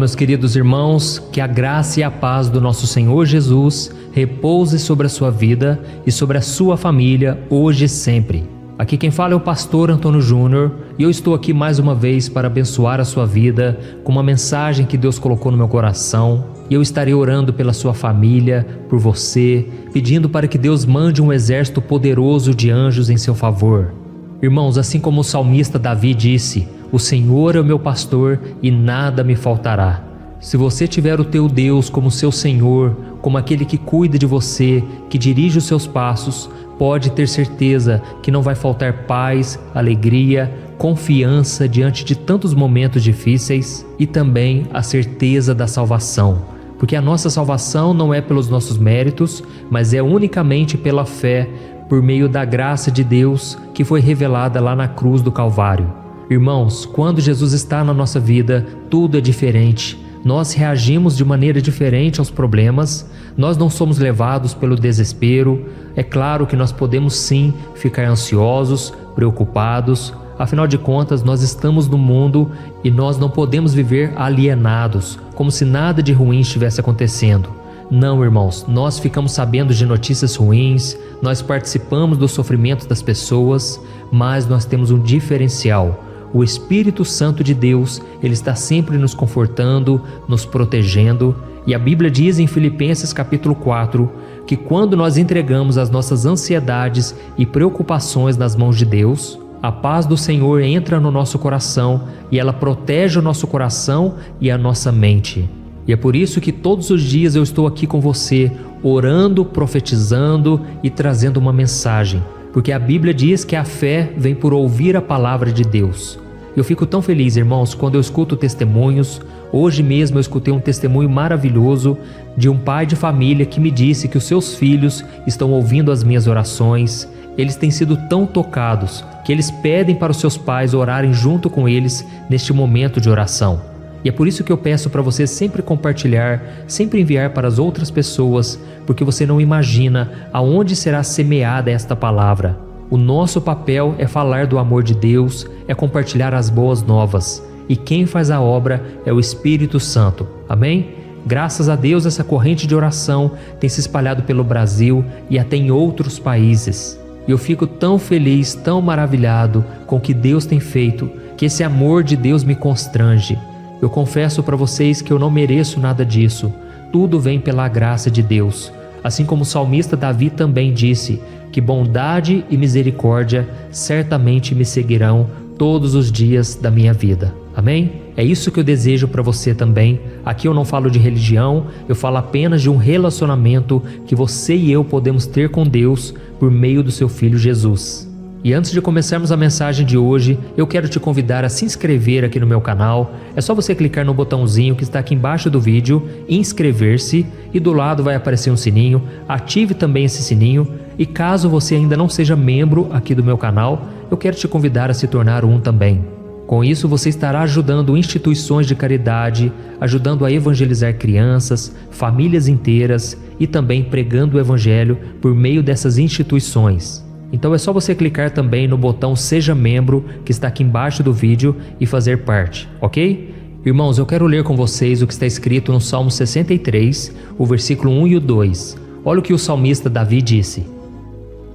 meus queridos irmãos, que a graça e a paz do nosso Senhor Jesus repouse sobre a sua vida e sobre a sua família, hoje e sempre. Aqui quem fala é o pastor Antônio Júnior e eu estou aqui mais uma vez para abençoar a sua vida com uma mensagem que Deus colocou no meu coração. E eu estarei orando pela sua família, por você, pedindo para que Deus mande um exército poderoso de anjos em seu favor. Irmãos, assim como o salmista Davi disse: "O Senhor é o meu pastor e nada me faltará." Se você tiver o teu Deus como seu Senhor, como aquele que cuida de você, que dirige os seus passos, pode ter certeza que não vai faltar paz, alegria, confiança diante de tantos momentos difíceis e também a certeza da salvação. Porque a nossa salvação não é pelos nossos méritos, mas é unicamente pela fé, por meio da graça de Deus que foi revelada lá na cruz do Calvário. Irmãos, quando Jesus está na nossa vida, tudo é diferente. Nós reagimos de maneira diferente aos problemas, nós não somos levados pelo desespero. É claro que nós podemos sim ficar ansiosos, preocupados, afinal de contas nós estamos no mundo e nós não podemos viver alienados, como se nada de ruim estivesse acontecendo. Não, irmãos, nós ficamos sabendo de notícias ruins, nós participamos do sofrimento das pessoas, mas nós temos um diferencial. O Espírito Santo de Deus, Ele está sempre nos confortando, nos protegendo. E a Bíblia diz em Filipenses capítulo 4, que quando nós entregamos as nossas ansiedades e preocupações nas mãos de Deus, a paz do Senhor entra no nosso coração e ela protege o nosso coração e a nossa mente. E é por isso que todos os dias eu estou aqui com você, orando, profetizando e trazendo uma mensagem. Porque a Bíblia diz que a fé vem por ouvir a palavra de Deus. Eu fico tão feliz, irmãos, quando eu escuto testemunhos. Hoje mesmo eu escutei um testemunho maravilhoso de um pai de família que me disse que os seus filhos estão ouvindo as minhas orações. Eles têm sido tão tocados que eles pedem para os seus pais orarem junto com eles neste momento de oração. E é por isso que eu peço para você sempre compartilhar, sempre enviar para as outras pessoas, porque você não imagina aonde será semeada esta palavra. O nosso papel é falar do amor de Deus, é compartilhar as boas novas. E quem faz a obra é o Espírito Santo. Amém? Graças a Deus essa corrente de oração tem se espalhado pelo Brasil e até em outros países. E eu fico tão feliz, tão maravilhado com o que Deus tem feito, que esse amor de Deus me constrange. Eu confesso para vocês que eu não mereço nada disso. Tudo vem pela graça de Deus. Assim como o salmista Davi também disse que bondade e misericórdia certamente me seguirão todos os dias da minha vida. Amém? É isso que eu desejo para você também. Aqui eu não falo de religião, eu falo apenas de um relacionamento que você e eu podemos ter com Deus por meio do seu Filho Jesus. E antes de começarmos a mensagem de hoje, eu quero te convidar a se inscrever aqui no meu canal. É só você clicar no botãozinho que está aqui embaixo do vídeo, inscrever-se, e do lado vai aparecer um sininho. Ative também esse sininho, e caso você ainda não seja membro aqui do meu canal, eu quero te convidar a se tornar um também. Com isso você estará ajudando instituições de caridade, ajudando a evangelizar crianças, famílias inteiras e também pregando o Evangelho por meio dessas instituições. Então é só você clicar também no botão Seja Membro, que está aqui embaixo do vídeo, e fazer parte, ok? Irmãos, eu quero ler com vocês o que está escrito no Salmo 63, o versículo 1 e o 2. Olha o que o salmista Davi disse: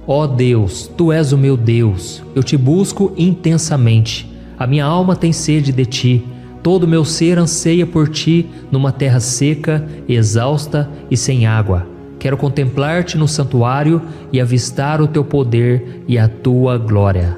"Ó Deus, Tu és o meu Deus, eu te busco intensamente. A minha alma tem sede de Ti, todo o meu ser anseia por Ti numa terra seca, exausta e sem água. Quero contemplar-te no santuário e avistar o teu poder e a tua glória."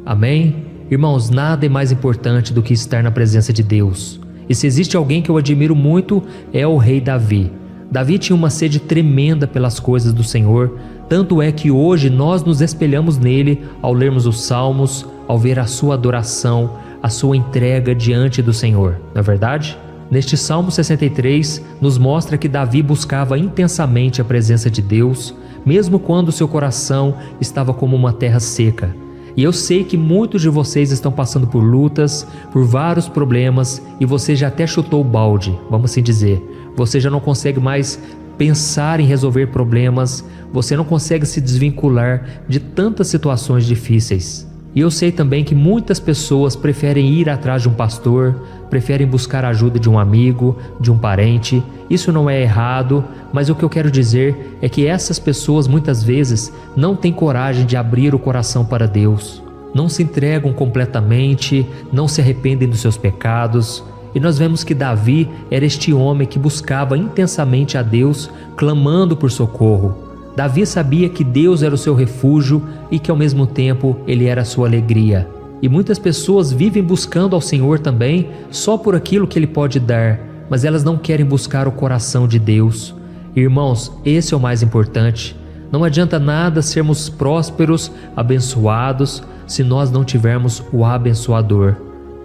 Amém? Irmãos, nada é mais importante do que estar na presença de Deus. E se existe alguém que eu admiro muito, é o rei Davi. Davi tinha uma sede tremenda pelas coisas do Senhor, tanto é que hoje nós nos espelhamos nele ao lermos os salmos, ao ver a sua adoração, a sua entrega diante do Senhor. Não é verdade? Neste Salmo 63, nos mostra que Davi buscava intensamente a presença de Deus, mesmo quando seu coração estava como uma terra seca. E eu sei que muitos de vocês estão passando por lutas, por vários problemas, e você já até chutou o balde, vamos assim dizer. Você já não consegue mais pensar em resolver problemas, você não consegue se desvincular de tantas situações difíceis. E eu sei também que muitas pessoas preferem ir atrás de um pastor, preferem buscar a ajuda de um amigo, de um parente. Isso não é errado, mas o que eu quero dizer é que essas pessoas muitas vezes não têm coragem de abrir o coração para Deus. Não se entregam completamente, não se arrependem dos seus pecados. E nós vemos que Davi era este homem que buscava intensamente a Deus, clamando por socorro. Davi sabia que Deus era o seu refúgio e que ao mesmo tempo Ele era a sua alegria. E muitas pessoas vivem buscando ao Senhor também só por aquilo que Ele pode dar, mas elas não querem buscar o coração de Deus. Irmãos, esse é o mais importante. Não adianta nada sermos prósperos, abençoados, se nós não tivermos o abençoador.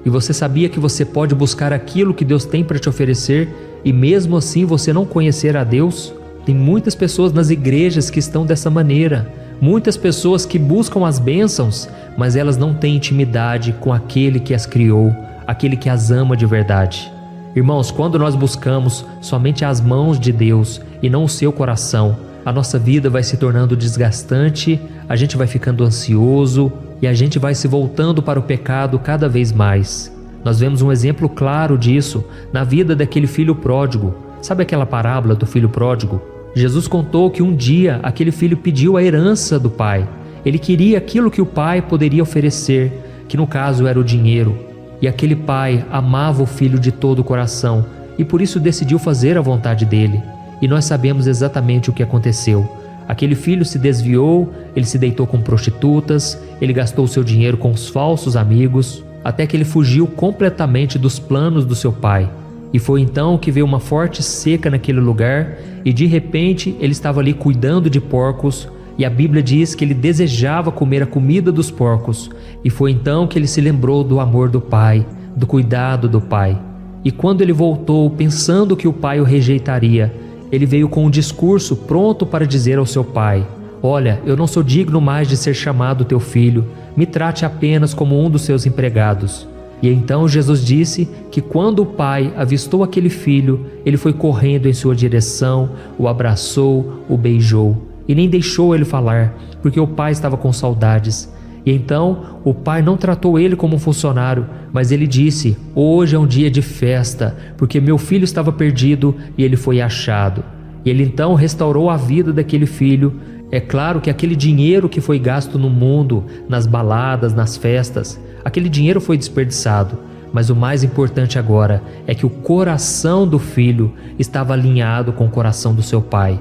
E você sabia que você pode buscar aquilo que Deus tem para te oferecer e mesmo assim você não conhecer a Deus? Tem muitas pessoas nas igrejas que estão dessa maneira. Muitas pessoas que buscam as bênçãos, mas elas não têm intimidade com aquele que as criou, aquele que as ama de verdade. Irmãos, quando nós buscamos somente as mãos de Deus e não o seu coração, a nossa vida vai se tornando desgastante, a gente vai ficando ansioso e a gente vai se voltando para o pecado cada vez mais. Nós vemos um exemplo claro disso na vida daquele filho pródigo. Sabe aquela parábola do filho pródigo? Jesus contou que um dia aquele filho pediu a herança do pai. Ele queria aquilo que o pai poderia oferecer, que no caso era o dinheiro. E aquele pai amava o filho de todo o coração e por isso decidiu fazer a vontade dele. E nós sabemos exatamente o que aconteceu. Aquele filho se desviou, ele se deitou com prostitutas, ele gastou seu dinheiro com os falsos amigos, até que ele fugiu completamente dos planos do seu pai. E foi então que veio uma forte seca naquele lugar e de repente ele estava ali cuidando de porcos e a Bíblia diz que ele desejava comer a comida dos porcos. E foi então que ele se lembrou do amor do pai, do cuidado do pai. E quando ele voltou pensando que o pai o rejeitaria, ele veio com um discurso pronto para dizer ao seu pai: olha, eu não sou digno mais de ser chamado teu filho, me trate apenas como um dos seus empregados. E então Jesus disse que quando o pai avistou aquele filho, ele foi correndo em sua direção, o abraçou, o beijou e nem deixou ele falar, porque o pai estava com saudades. E então o pai não tratou ele como um funcionário, mas ele disse: hoje é um dia de festa, porque meu filho estava perdido e ele foi achado. E ele então restaurou a vida daquele filho. É claro que aquele dinheiro que foi gasto no mundo, nas baladas, nas festas, aquele dinheiro foi desperdiçado, mas o mais importante agora é que o coração do filho estava alinhado com o coração do seu pai.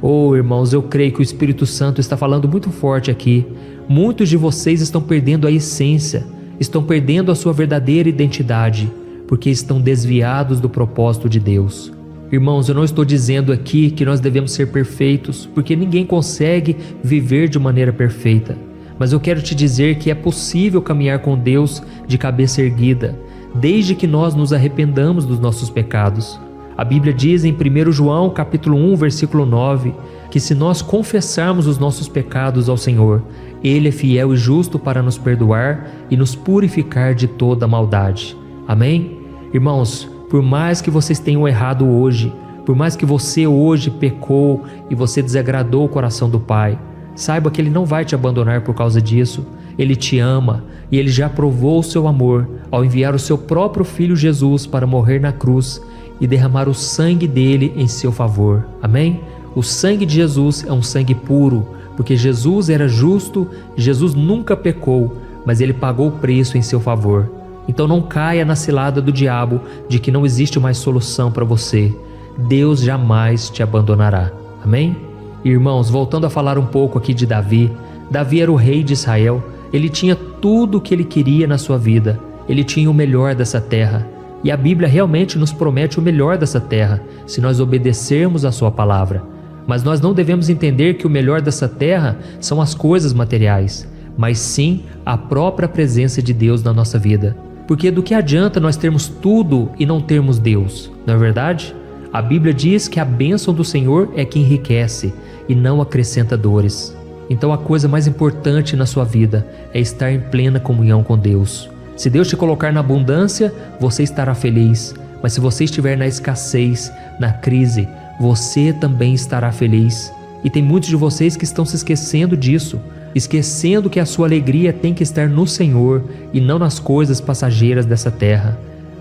Oh, irmãos, eu creio que o Espírito Santo está falando muito forte aqui. Muitos de vocês estão perdendo a essência, estão perdendo a sua verdadeira identidade, porque estão desviados do propósito de Deus. Irmãos, eu não estou dizendo aqui que nós devemos ser perfeitos, porque ninguém consegue viver de maneira perfeita. Mas eu quero te dizer que é possível caminhar com Deus de cabeça erguida, desde que nós nos arrependamos dos nossos pecados. A Bíblia diz em 1 João capítulo 1, versículo 9, que se nós confessarmos os nossos pecados ao Senhor, Ele é fiel e justo para nos perdoar e nos purificar de toda maldade. Amém? Irmãos, por mais que vocês tenham errado hoje, por mais que você hoje pecou e você desagradou o coração do Pai, saiba que Ele não vai te abandonar por causa disso. Ele te ama e Ele já provou o seu amor ao enviar o seu próprio Filho Jesus para morrer na cruz e derramar o sangue dele em seu favor. Amém? O sangue de Jesus é um sangue puro, porque Jesus era justo, Jesus nunca pecou, mas Ele pagou o preço em seu favor. Então não caia na cilada do diabo de que não existe mais solução para você. Deus jamais te abandonará. Amém? Irmãos, voltando a falar um pouco aqui de Davi. Davi era o rei de Israel. Ele tinha tudo o que ele queria na sua vida. Ele tinha o melhor dessa terra. E a Bíblia realmente nos promete o melhor dessa terra, se nós obedecermos a sua palavra. Mas nós não devemos entender que o melhor dessa terra são as coisas materiais, mas sim a própria presença de Deus na nossa vida. Porque do que adianta nós termos tudo e não termos Deus, não é verdade? A Bíblia diz que a bênção do Senhor é que enriquece e não acrescenta dores. Então a coisa mais importante na sua vida é estar em plena comunhão com Deus. Se Deus te colocar na abundância, você estará feliz. Mas se você estiver na escassez, na crise, você também estará feliz. E tem muitos de vocês que estão se esquecendo disso. esquecendo que a sua alegria tem que estar no Senhor e não nas coisas passageiras dessa terra.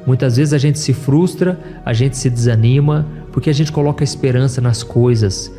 Muitas vezes a gente se frustra, a gente se desanima, porque a gente coloca a esperança nas coisas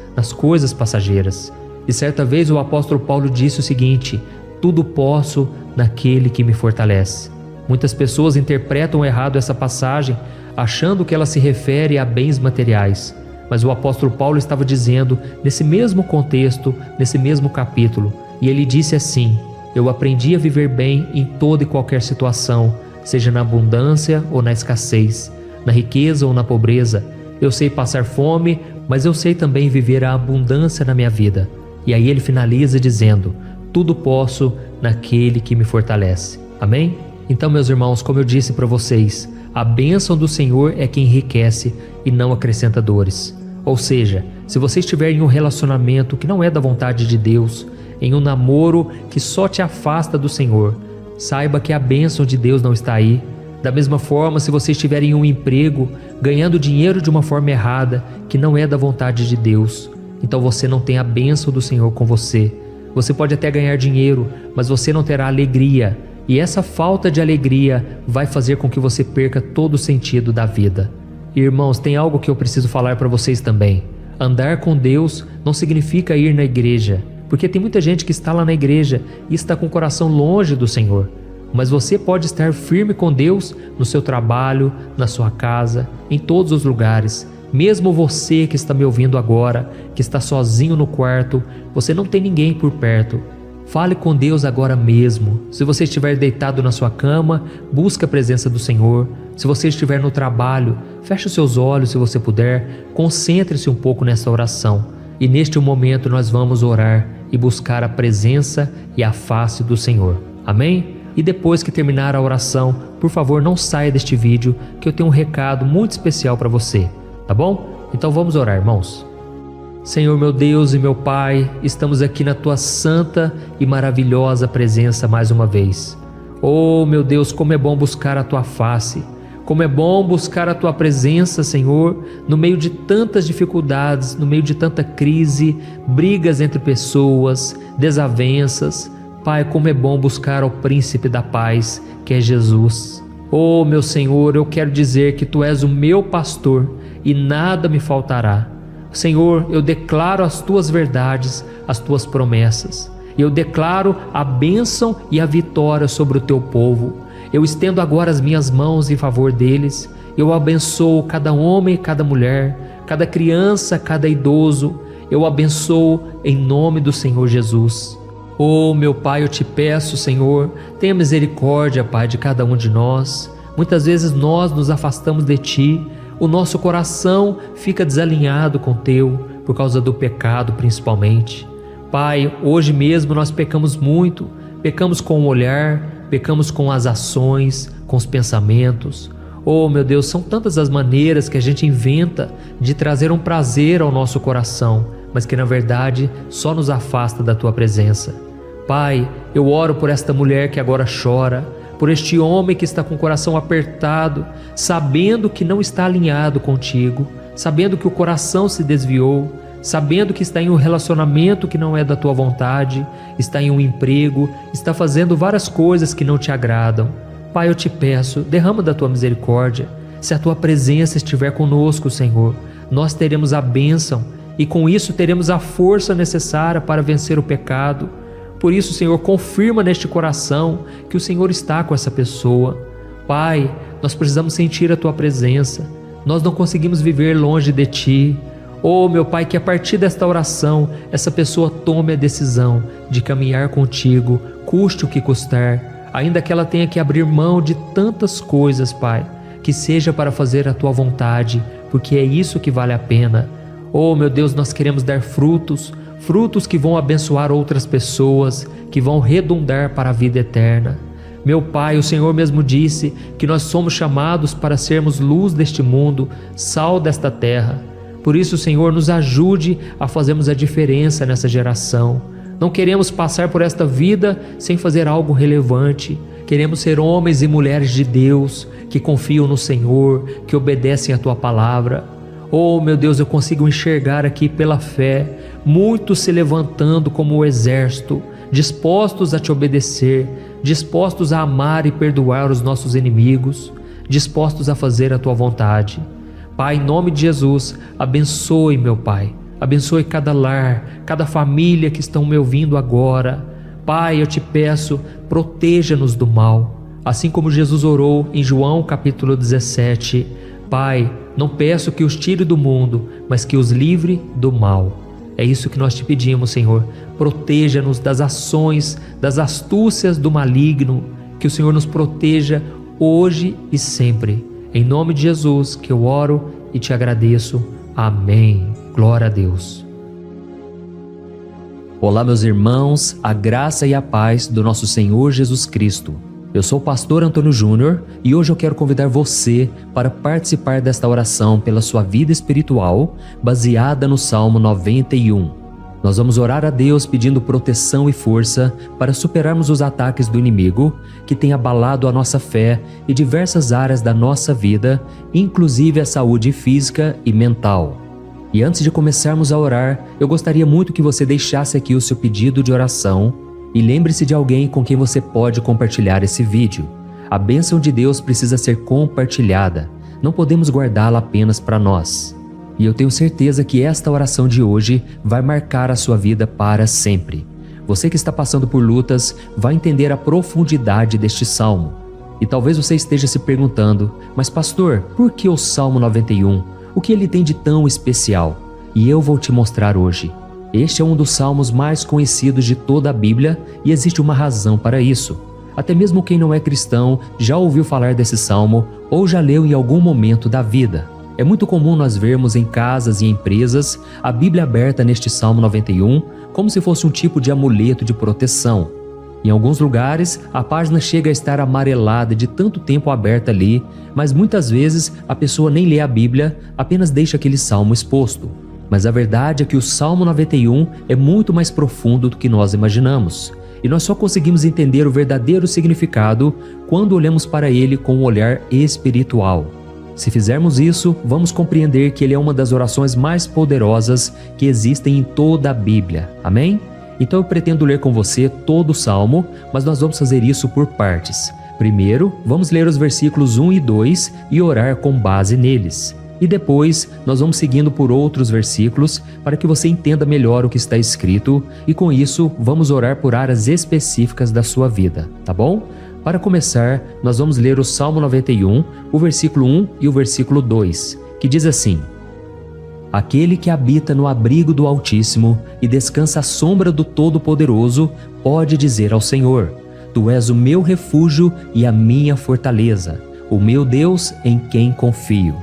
passageiras. E certa vez o apóstolo Paulo disse o seguinte: tudo posso naquele que me fortalece. Muitas pessoas interpretam errado essa passagem, achando que ela se refere a bens materiais. Mas o apóstolo Paulo estava dizendo, nesse mesmo contexto, nesse mesmo capítulo, e ele disse assim: eu aprendi a viver bem em toda e qualquer situação, seja na abundância ou na escassez, na riqueza ou na pobreza. Eu sei passar fome, mas eu sei também viver a abundância na minha vida. E aí ele finaliza dizendo: tudo posso naquele que me fortalece. Amém? Então, meus irmãos, como eu disse para vocês, a bênção do Senhor é que enriquece e não acrescenta dores. Ou seja, se você estiver em um relacionamento que não é da vontade de Deus, em um namoro que só te afasta do Senhor, saiba que a bênção de Deus não está aí. Da mesma forma, se você estiver em um emprego, ganhando dinheiro de uma forma errada, que não é da vontade de Deus, então você não tem a bênção do Senhor com você. Você pode até ganhar dinheiro, mas você não terá alegria. E essa falta de alegria vai fazer com que você perca todo o sentido da vida. E, irmãos, tem algo que eu preciso falar para vocês também. Andar com Deus não significa ir na igreja, porque tem muita gente que está lá na igreja e está com o coração longe do Senhor. Mas você pode estar firme com Deus no seu trabalho, na sua casa, em todos os lugares. Mesmo você que está me ouvindo agora, que está sozinho no quarto, você não tem ninguém por perto. Fale com Deus agora mesmo. Se você estiver deitado na sua cama, busque a presença do Senhor. Se você estiver no trabalho, feche os seus olhos se você puder. Concentre-se um pouco nessa oração. E neste momento nós vamos orar e buscar a presença e a face do Senhor. Amém? E depois que terminar a oração, por favor, não saia deste vídeo, que eu tenho um recado muito especial para você. Tá bom? Então vamos orar, irmãos. Senhor, meu Deus e meu Pai, estamos aqui na Tua santa e maravilhosa presença mais uma vez. Oh, meu Deus, como é bom buscar a Tua face, como é bom buscar a Tua presença, Senhor, no meio de tantas dificuldades, no meio de tanta crise, brigas entre pessoas, desavenças. Pai, como é bom buscar ao Príncipe da Paz, que é Jesus. Oh, meu Senhor, eu quero dizer que Tu és o meu pastor e nada me faltará. Senhor, eu declaro as Tuas verdades, as Tuas promessas. Eu declaro a bênção e a vitória sobre o Teu povo. Eu estendo agora as minhas mãos em favor deles. Eu abençoo cada homem, cada mulher, cada criança, cada idoso. Eu abençoo em nome do Senhor Jesus. Oh, meu Pai, eu te peço, Senhor, tenha misericórdia, Pai, de cada um de nós. Muitas vezes nós nos afastamos de Ti. O nosso coração fica desalinhado com o Teu, por causa do pecado principalmente. Pai, hoje mesmo nós pecamos muito, pecamos com o olhar, pecamos com as ações, com os pensamentos. Oh, meu Deus, são tantas as maneiras que a gente inventa de trazer um prazer ao nosso coração, mas que na verdade só nos afasta da Tua presença. Pai, eu oro por esta mulher que agora chora, por este homem que está com o coração apertado, sabendo que não está alinhado contigo, sabendo que o coração se desviou, sabendo que está em um relacionamento que não é da Tua vontade, está em um emprego, está fazendo várias coisas que não te agradam. Pai, eu te peço, derrama da Tua misericórdia. Se a Tua presença estiver conosco, Senhor, nós teremos a bênção e com isso teremos a força necessária para vencer o pecado. Por isso, Senhor, confirma neste coração que o Senhor está com essa pessoa. Pai, nós precisamos sentir a Tua presença. Nós não conseguimos viver longe de Ti. Oh, meu Pai, que a partir desta oração, essa pessoa tome a decisão de caminhar contigo, custe o que custar, ainda que ela tenha que abrir mão de tantas coisas, Pai, que seja para fazer a Tua vontade, porque é isso que vale a pena. Oh, meu Deus, nós queremos dar frutos que vão abençoar outras pessoas, que vão redundar para a vida eterna. Meu Pai, o Senhor mesmo disse que nós somos chamados para sermos luz deste mundo, sal desta terra. Por isso, Senhor, nos ajude a fazermos a diferença nessa geração. Não queremos passar por esta vida sem fazer algo relevante. Queremos ser homens e mulheres de Deus, que confiam no Senhor, que obedecem a Tua palavra. Oh, meu Deus, eu consigo enxergar aqui pela fé muitos se levantando como o exército, dispostos a te obedecer, dispostos a amar e perdoar os nossos inimigos, dispostos a fazer a tua vontade. Pai, em nome de Jesus, abençoe, meu Pai, abençoe cada lar, cada família que estão me ouvindo agora. Pai, eu te peço, proteja-nos do mal, assim como Jesus orou em João capítulo 17. Pai, não peço que os tire do mundo, mas que os livre do mal. É isso que nós te pedimos, Senhor. Proteja-nos das ações, das astúcias do maligno. Que o Senhor nos proteja hoje e sempre. Em nome de Jesus que eu oro e te agradeço. Amém. Glória a Deus. Olá, meus irmãos, a graça e a paz do nosso Senhor Jesus Cristo. Eu sou o pastor Antônio Júnior e hoje eu quero convidar você para participar desta oração pela sua vida espiritual, baseada no Salmo 91. Nós vamos orar a Deus pedindo proteção e força para superarmos os ataques do inimigo que tem abalado a nossa fé e diversas áreas da nossa vida, inclusive a saúde física e mental. E antes de começarmos a orar, eu gostaria muito que você deixasse aqui o seu pedido de oração e lembre-se de alguém com quem você pode compartilhar esse vídeo. A bênção de Deus precisa ser compartilhada, não podemos guardá-la apenas para nós. E eu tenho certeza que esta oração de hoje vai marcar a sua vida para sempre. Você que está passando por lutas vai entender a profundidade deste salmo. E talvez você esteja se perguntando, mas pastor, por que o Salmo 91? O que ele tem de tão especial? E eu vou te mostrar hoje. Este é um dos salmos mais conhecidos de toda a Bíblia e existe uma razão para isso. Até mesmo quem não é cristão já ouviu falar desse salmo ou já leu em algum momento da vida. É muito comum nós vermos em casas e empresas a Bíblia aberta neste Salmo 91 como se fosse um tipo de amuleto de proteção. Em alguns lugares, a página chega a estar amarelada de tanto tempo aberta ali, mas muitas vezes a pessoa nem lê a Bíblia, apenas deixa aquele salmo exposto. Mas a verdade é que o Salmo 91 é muito mais profundo do que nós imaginamos. E nós só conseguimos entender o verdadeiro significado quando olhamos para ele com um olhar espiritual. Se fizermos isso, vamos compreender que ele é uma das orações mais poderosas que existem em toda a Bíblia. Amém? Então eu pretendo ler com você todo o Salmo, mas nós vamos fazer isso por partes. Primeiro, vamos ler os versículos 1 e 2 e orar com base neles. E depois, nós vamos seguindo por outros versículos para que você entenda melhor o que está escrito e com isso, vamos orar por áreas específicas da sua vida, tá bom? Para começar, nós vamos ler o Salmo 91, o versículo 1 e o versículo 2, que diz assim: Aquele que habita no abrigo do Altíssimo e descansa à sombra do Todo-Poderoso pode dizer ao Senhor: Tu és o meu refúgio e a minha fortaleza, o meu Deus em quem confio.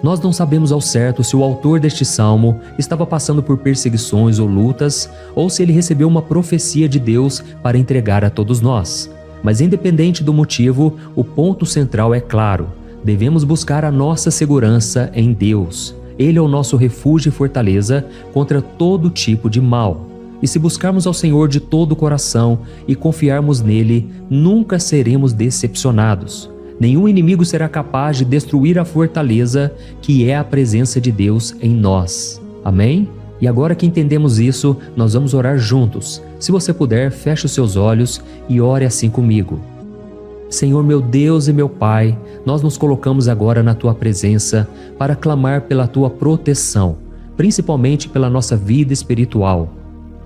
Nós não sabemos ao certo se o autor deste salmo estava passando por perseguições ou lutas, ou se ele recebeu uma profecia de Deus para entregar a todos nós. Mas independente do motivo, o ponto central é claro: devemos buscar a nossa segurança em Deus. Ele é o nosso refúgio e fortaleza contra todo tipo de mal. E se buscarmos ao Senhor de todo o coração e confiarmos nele, nunca seremos decepcionados. Nenhum inimigo será capaz de destruir a fortaleza que é a presença de Deus em nós. Amém? E agora que entendemos isso, nós vamos orar juntos. Se você puder, feche os seus olhos e ore assim comigo. Senhor meu Deus e meu Pai, nós nos colocamos agora na Tua presença para clamar pela Tua proteção, principalmente pela nossa vida espiritual.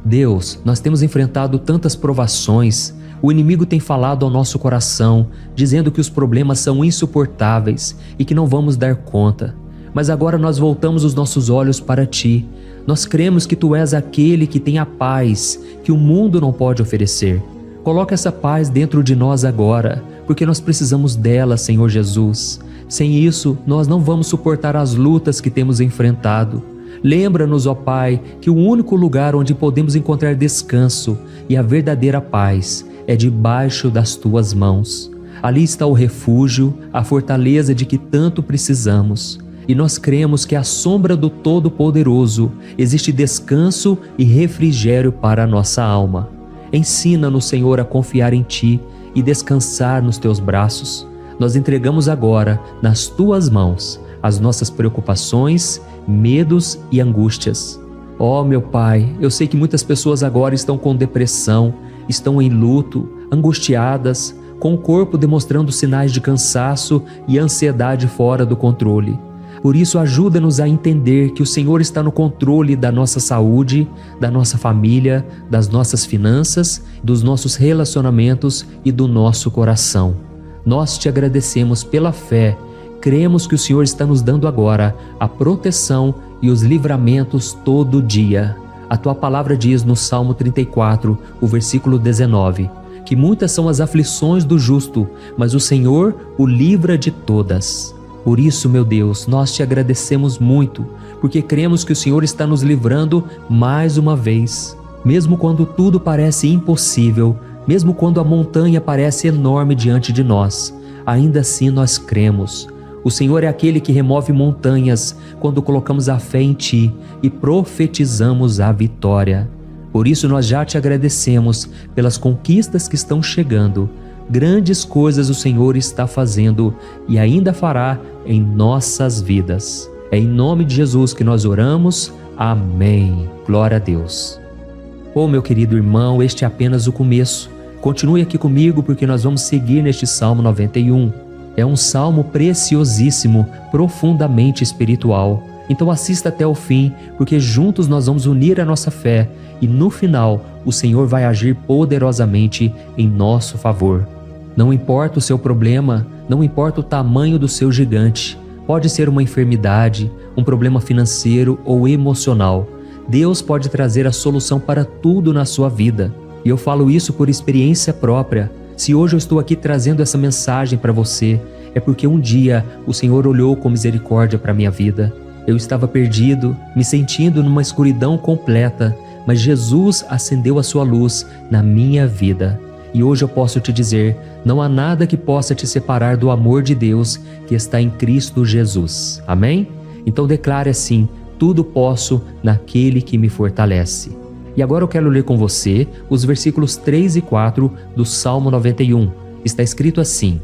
Deus, nós temos enfrentado tantas provações. O inimigo tem falado ao nosso coração, dizendo que os problemas são insuportáveis e que não vamos dar conta. Mas agora nós voltamos os nossos olhos para Ti. Nós cremos que Tu és aquele que tem a paz que o mundo não pode oferecer. Coloca essa paz dentro de nós agora, porque nós precisamos dela, Senhor Jesus. Sem isso, nós não vamos suportar as lutas que temos enfrentado. Lembra-nos, ó Pai, que o único lugar onde podemos encontrar descanso e a verdadeira paz é debaixo das Tuas mãos. Ali está o refúgio, a fortaleza de que tanto precisamos. E nós cremos que à sombra do Todo-Poderoso existe descanso e refrigério para a nossa alma. Ensina-nos, Senhor, a confiar em Ti e descansar nos Teus braços. Nós entregamos agora nas Tuas mãos as nossas preocupações, medos e angústias. Ó meu Pai, eu sei que muitas pessoas agora estão com depressão estão em luto, angustiadas, com o corpo demonstrando sinais de cansaço e ansiedade fora do controle. Por isso, ajuda-nos a entender que o Senhor está no controle da nossa saúde, da nossa família, das nossas finanças, dos nossos relacionamentos e do nosso coração. Nós te agradecemos pela fé. Cremos que o Senhor está nos dando agora a proteção e os livramentos todo dia. A tua palavra diz no Salmo 34, o versículo 19, que muitas são as aflições do justo, mas o Senhor o livra de todas. Por isso, meu Deus, nós te agradecemos muito, porque cremos que o Senhor está nos livrando mais uma vez. Mesmo quando tudo parece impossível, mesmo quando a montanha parece enorme diante de nós, ainda assim nós cremos. O Senhor é aquele que remove montanhas quando colocamos a fé em Ti e profetizamos a vitória. Por isso nós já te agradecemos pelas conquistas que estão chegando. Grandes coisas o Senhor está fazendo e ainda fará em nossas vidas. É em nome de Jesus que nós oramos. Amém. Glória a Deus. Oh, meu querido irmão, este é apenas o começo. Continue aqui comigo porque nós vamos seguir neste Salmo 91. É um salmo preciosíssimo, profundamente espiritual. Então assista até o fim, porque juntos nós vamos unir a nossa fé e no final o Senhor vai agir poderosamente em nosso favor. Não importa o seu problema, não importa o tamanho do seu gigante, pode ser uma enfermidade, um problema financeiro ou emocional. Deus pode trazer a solução para tudo na sua vida. E eu falo isso por experiência própria. Se hoje eu estou aqui trazendo essa mensagem para você, é porque um dia o Senhor olhou com misericórdia para a minha vida. Eu estava perdido, me sentindo numa escuridão completa, mas Jesus acendeu a sua luz na minha vida. E hoje eu posso te dizer, não há nada que possa te separar do amor de Deus que está em Cristo Jesus. Amém? Então declare assim, tudo posso naquele que me fortalece. E agora eu quero ler com você os versículos 3 e 4 do Salmo 91. Está escrito assim: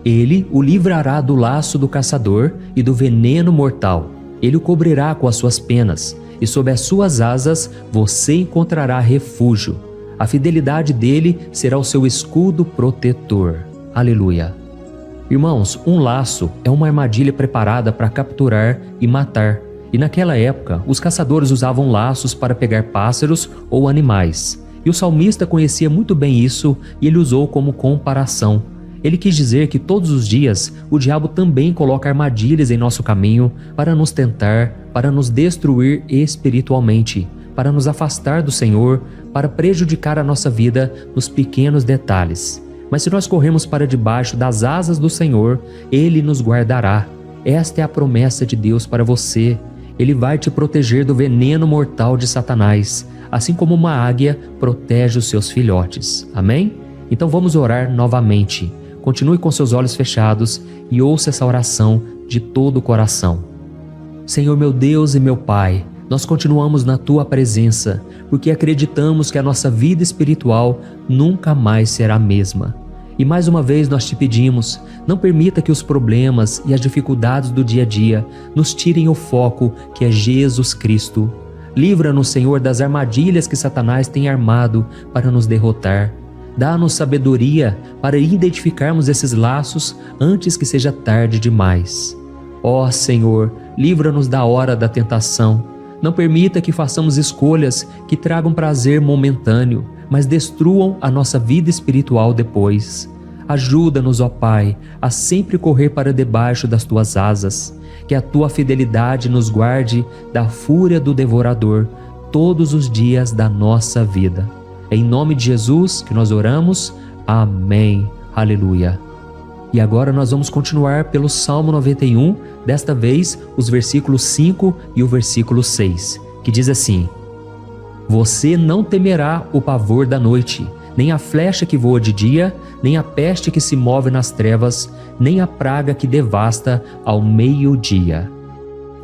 Ele o livrará do laço do caçador e do veneno mortal. Ele o cobrirá com as suas penas, e sob as suas asas você encontrará refúgio. A fidelidade dele será o seu escudo protetor. Aleluia. Irmãos, um laço é uma armadilha preparada para capturar e matar. E naquela época, os caçadores usavam laços para pegar pássaros ou animais. E o salmista conhecia muito bem isso e ele usou como comparação. Ele quis dizer que todos os dias o diabo também coloca armadilhas em nosso caminho para nos tentar, para nos destruir espiritualmente, para nos afastar do Senhor, para prejudicar a nossa vida nos pequenos detalhes. Mas se nós corremos para debaixo das asas do Senhor, Ele nos guardará. Esta é a promessa de Deus para você. Ele vai te proteger do veneno mortal de Satanás, assim como uma águia protege os seus filhotes. Amém? Então vamos orar novamente. Continue com seus olhos fechados e ouça essa oração de todo o coração. Senhor meu Deus e meu Pai, nós continuamos na Tua presença, porque acreditamos que a nossa vida espiritual nunca mais será a mesma. E mais uma vez nós te pedimos, não permita que os problemas e as dificuldades do dia a dia nos tirem o foco que é Jesus Cristo. Livra-nos, Senhor, das armadilhas que Satanás tem armado para nos derrotar. Dá-nos sabedoria para identificarmos esses laços antes que seja tarde demais. Ó Senhor, livra-nos da hora da tentação. Não permita que façamos escolhas que tragam prazer momentâneo, mas destruam a nossa vida espiritual depois. Ajuda-nos, ó Pai, a sempre correr para debaixo das Tuas asas, que a Tua fidelidade nos guarde da fúria do devorador todos os dias da nossa vida. É em nome de Jesus que nós oramos. Amém. Aleluia. E agora nós vamos continuar pelo Salmo 91, desta vez os versículos 5 e o versículo 6, que diz assim: Você não temerá o pavor da noite, nem a flecha que voa de dia, nem a peste que se move nas trevas, nem a praga que devasta ao meio-dia.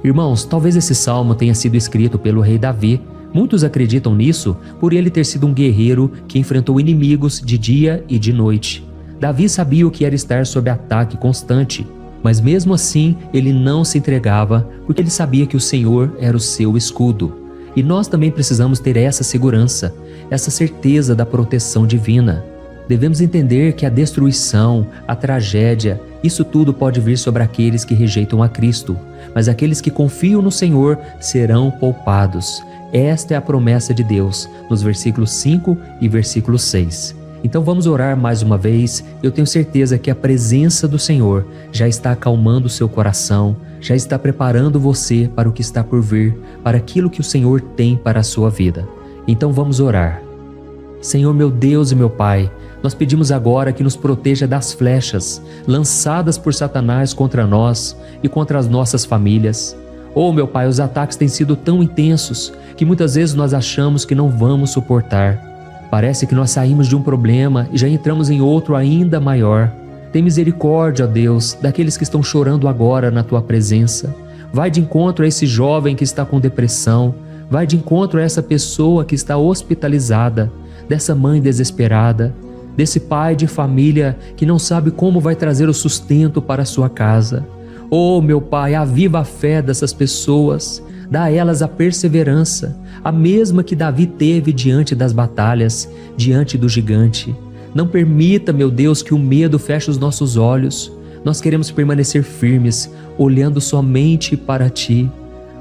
Irmãos, talvez esse salmo tenha sido escrito pelo rei Davi. Muitos acreditam nisso por ele ter sido um guerreiro que enfrentou inimigos de dia e de noite. Davi sabia o que era estar sob ataque constante, mas mesmo assim ele não se entregava, porque ele sabia que o Senhor era o seu escudo. E nós também precisamos ter essa segurança, essa certeza da proteção divina. Devemos entender que a destruição, a tragédia, isso tudo pode vir sobre aqueles que rejeitam a Cristo, mas aqueles que confiam no Senhor serão poupados. Esta é a promessa de Deus, nos versículos 5 e versículo 6. Então vamos orar mais uma vez. Eu tenho certeza que a presença do Senhor já está acalmando o seu coração, já está preparando você para o que está por vir, para aquilo que o Senhor tem para a sua vida. Então vamos orar. Senhor meu Deus e meu Pai, nós pedimos agora que nos proteja das flechas lançadas por Satanás contra nós e contra as nossas famílias. Oh meu Pai, os ataques têm sido tão intensos que muitas vezes nós achamos que não vamos suportar. Parece que nós saímos de um problema e já entramos em outro ainda maior. Tem misericórdia, ó Deus, daqueles que estão chorando agora na Tua presença. Vai de encontro a esse jovem que está com depressão. Vai de encontro a essa pessoa que está hospitalizada, dessa mãe desesperada, desse pai de família que não sabe como vai trazer o sustento para a sua casa. Oh, meu Pai, aviva a fé dessas pessoas, dá a elas a perseverança, a mesma que Davi teve diante das batalhas, diante do gigante. Não permita, meu Deus, que o medo feche os nossos olhos. Nós queremos permanecer firmes, olhando somente para Ti.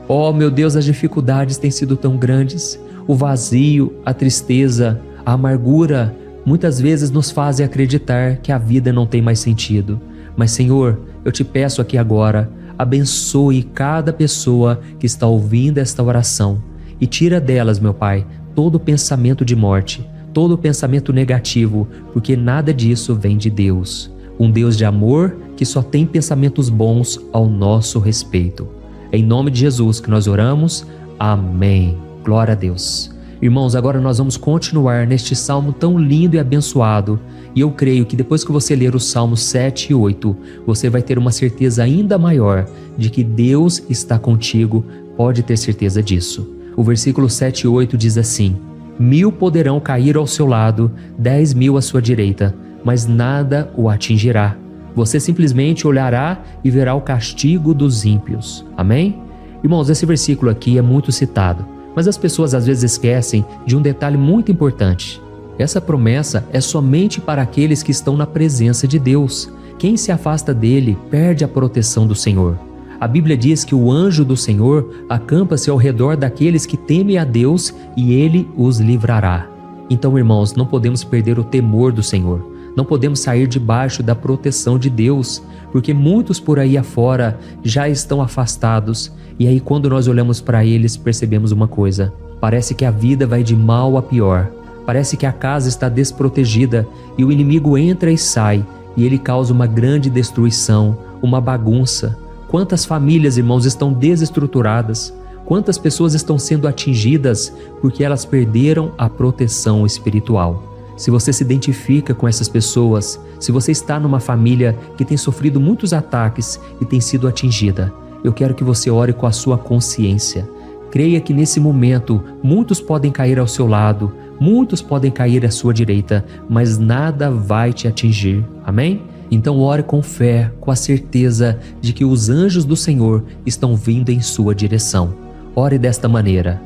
Oh, meu Deus, as dificuldades têm sido tão grandes. O vazio, a tristeza, a amargura, muitas vezes nos fazem acreditar que a vida não tem mais sentido. Mas, Senhor, eu te peço aqui agora, abençoe cada pessoa que está ouvindo esta oração e tira delas, meu Pai, todo pensamento de morte, todo pensamento negativo, porque nada disso vem de Deus. Um Deus de amor que só tem pensamentos bons ao nosso respeito. Em nome de Jesus que nós oramos. Amém. Glória a Deus. Irmãos, agora nós vamos continuar neste salmo tão lindo e abençoado. E eu creio que depois que você ler os salmos 7 e 8, você vai ter uma certeza ainda maior de que Deus está contigo. Pode ter certeza disso. O versículo 7 e 8 diz assim: 1000 poderão cair ao seu lado, 10.000 à sua direita, mas nada o atingirá. Você simplesmente olhará e verá o castigo dos ímpios. Amém? Irmãos, esse versículo aqui é muito citado, mas as pessoas às vezes esquecem de um detalhe muito importante. Essa promessa é somente para aqueles que estão na presença de Deus. Quem se afasta dele perde a proteção do Senhor. A Bíblia diz que o anjo do Senhor acampa-se ao redor daqueles que temem a Deus e ele os livrará. Então, irmãos, não podemos perder o temor do Senhor. Não podemos sair debaixo da proteção de Deus, porque muitos por aí afora já estão afastados. E aí, quando nós olhamos para eles, percebemos uma coisa: parece que a vida vai de mal a pior. Parece que a casa está desprotegida e o inimigo entra e sai e ele causa uma grande destruição, uma bagunça. Quantas famílias, irmãos, estão desestruturadas? Quantas pessoas estão sendo atingidas porque elas perderam a proteção espiritual? Se você se identifica com essas pessoas, se você está numa família que tem sofrido muitos ataques e tem sido atingida, eu quero que você ore com a sua consciência. Creia que nesse momento muitos podem cair ao seu lado, muitos podem cair à sua direita, mas nada vai te atingir. Amém? Então ore com fé, com a certeza de que os anjos do Senhor estão vindo em sua direção. Ore desta maneira: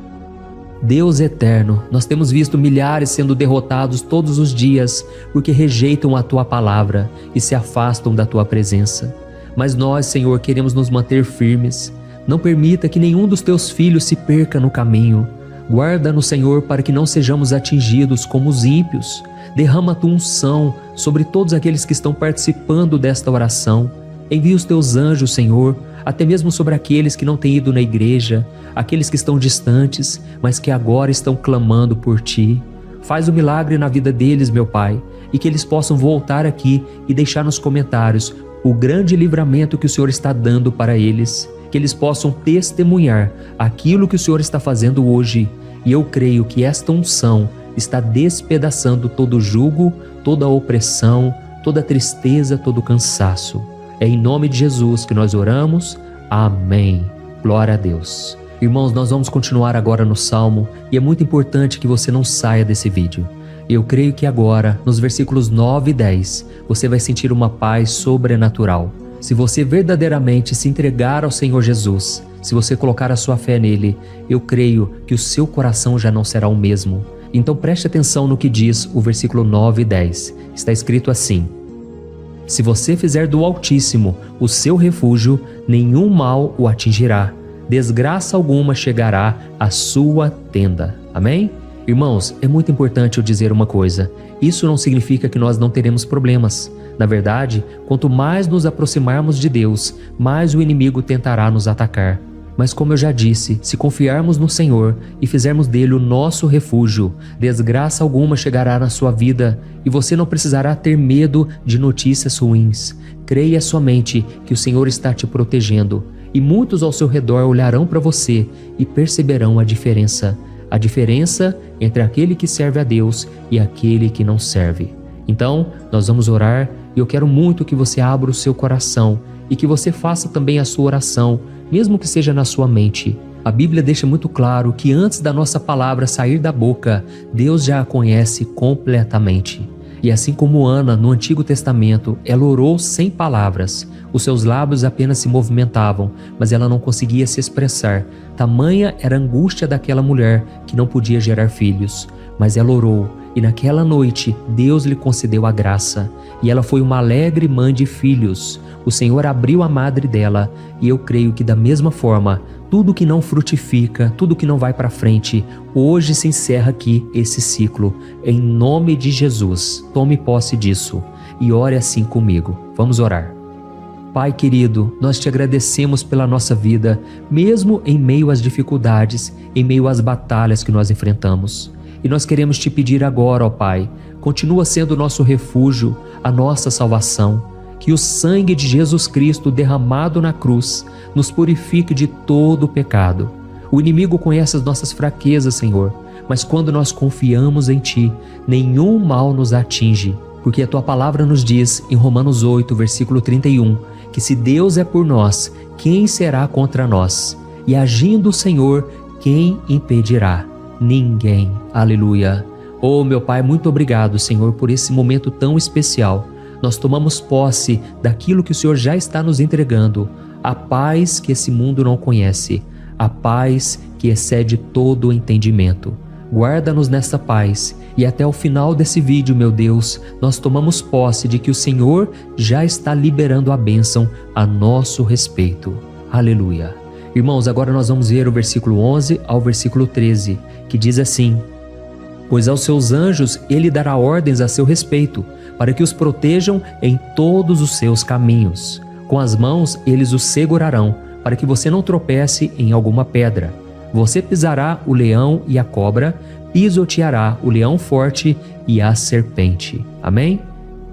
Deus eterno, nós temos visto milhares sendo derrotados todos os dias porque rejeitam a Tua palavra e se afastam da Tua presença. Mas nós, Senhor, queremos nos manter firmes. Não permita que nenhum dos Teus filhos se perca no caminho. Guarda-nos, Senhor, para que não sejamos atingidos como os ímpios. Derrama a Tua unção sobre todos aqueles que estão participando desta oração. Envia os Teus anjos, Senhor, até mesmo sobre aqueles que não têm ido na igreja, aqueles que estão distantes, mas que agora estão clamando por Ti. Faz o milagre na vida deles, meu Pai, e que eles possam voltar aqui e deixar nos comentários o grande livramento que o Senhor está dando para eles, que eles possam testemunhar aquilo que o Senhor está fazendo hoje. E eu creio que esta unção está despedaçando todo jugo, toda opressão, toda tristeza, todo cansaço. É em nome de Jesus que nós oramos. Amém. Glória a Deus. Irmãos, nós vamos continuar agora no Salmo e é muito importante que você não saia desse vídeo. Eu creio que agora, nos versículos 9 e 10, você vai sentir uma paz sobrenatural. Se você verdadeiramente se entregar ao Senhor Jesus, se você colocar a sua fé nele, eu creio que o seu coração já não será o mesmo. Então preste atenção no que diz o versículo 9 e 10. Está escrito assim: se você fizer do Altíssimo o seu refúgio, nenhum mal o atingirá, desgraça alguma chegará à sua tenda. Amém? Irmãos, é muito importante eu dizer uma coisa. Isso não significa que nós não teremos problemas. Na verdade, quanto mais nos aproximarmos de Deus, mais o inimigo tentará nos atacar. Mas como eu já disse, se confiarmos no Senhor e fizermos dele o nosso refúgio, desgraça alguma chegará na sua vida e você não precisará ter medo de notícias ruins. Creia somente que o Senhor está te protegendo e muitos ao seu redor olharão para você e perceberão a diferença entre aquele que serve a Deus e aquele que não serve. Então, nós vamos orar e eu quero muito que você abra o seu coração e que você faça também a sua oração, mesmo que seja na sua mente. A Bíblia deixa muito claro que antes da nossa palavra sair da boca, Deus já a conhece completamente. E assim como Ana, no Antigo Testamento, ela orou sem palavras. Os seus lábios apenas se movimentavam, mas ela não conseguia se expressar. Tamanha era a angústia daquela mulher que não podia gerar filhos. Mas ela orou, e naquela noite Deus lhe concedeu a graça. E ela foi uma alegre mãe de filhos. O Senhor abriu a madre dela, e eu creio que da mesma forma, tudo que não frutifica, tudo que não vai para frente, hoje se encerra aqui esse ciclo. Em nome de Jesus, tome posse disso e ore assim comigo. Vamos orar. Pai querido, nós te agradecemos pela nossa vida, mesmo em meio às dificuldades, em meio às batalhas que nós enfrentamos. E nós queremos te pedir agora, ó Pai, continua sendo o nosso refúgio, a nossa salvação. Que o sangue de Jesus Cristo derramado na cruz nos purifique de todo o pecado. O inimigo conhece as nossas fraquezas, Senhor, mas quando nós confiamos em Ti, nenhum mal nos atinge, porque a Tua palavra nos diz em Romanos 8, versículo 31, que se Deus é por nós, quem será contra nós? E agindo o Senhor, quem impedirá? Ninguém. Aleluia. Oh, meu Pai, muito obrigado, Senhor, por esse momento tão especial. Nós tomamos posse daquilo que o Senhor já está nos entregando, a paz que esse mundo não conhece, a paz que excede todo o entendimento. Guarda-nos nessa paz e até o final desse vídeo, meu Deus, nós tomamos posse de que o Senhor já está liberando a bênção a nosso respeito. Aleluia. Irmãos, agora nós vamos ver o versículo 11 ao versículo 13, que diz assim: pois aos seus anjos ele dará ordens a seu respeito, para que os protejam em todos os seus caminhos. Com as mãos eles os segurarão, para que você não tropece em alguma pedra. Você pisará o leão e a cobra, pisoteará o leão forte e a serpente. Amém?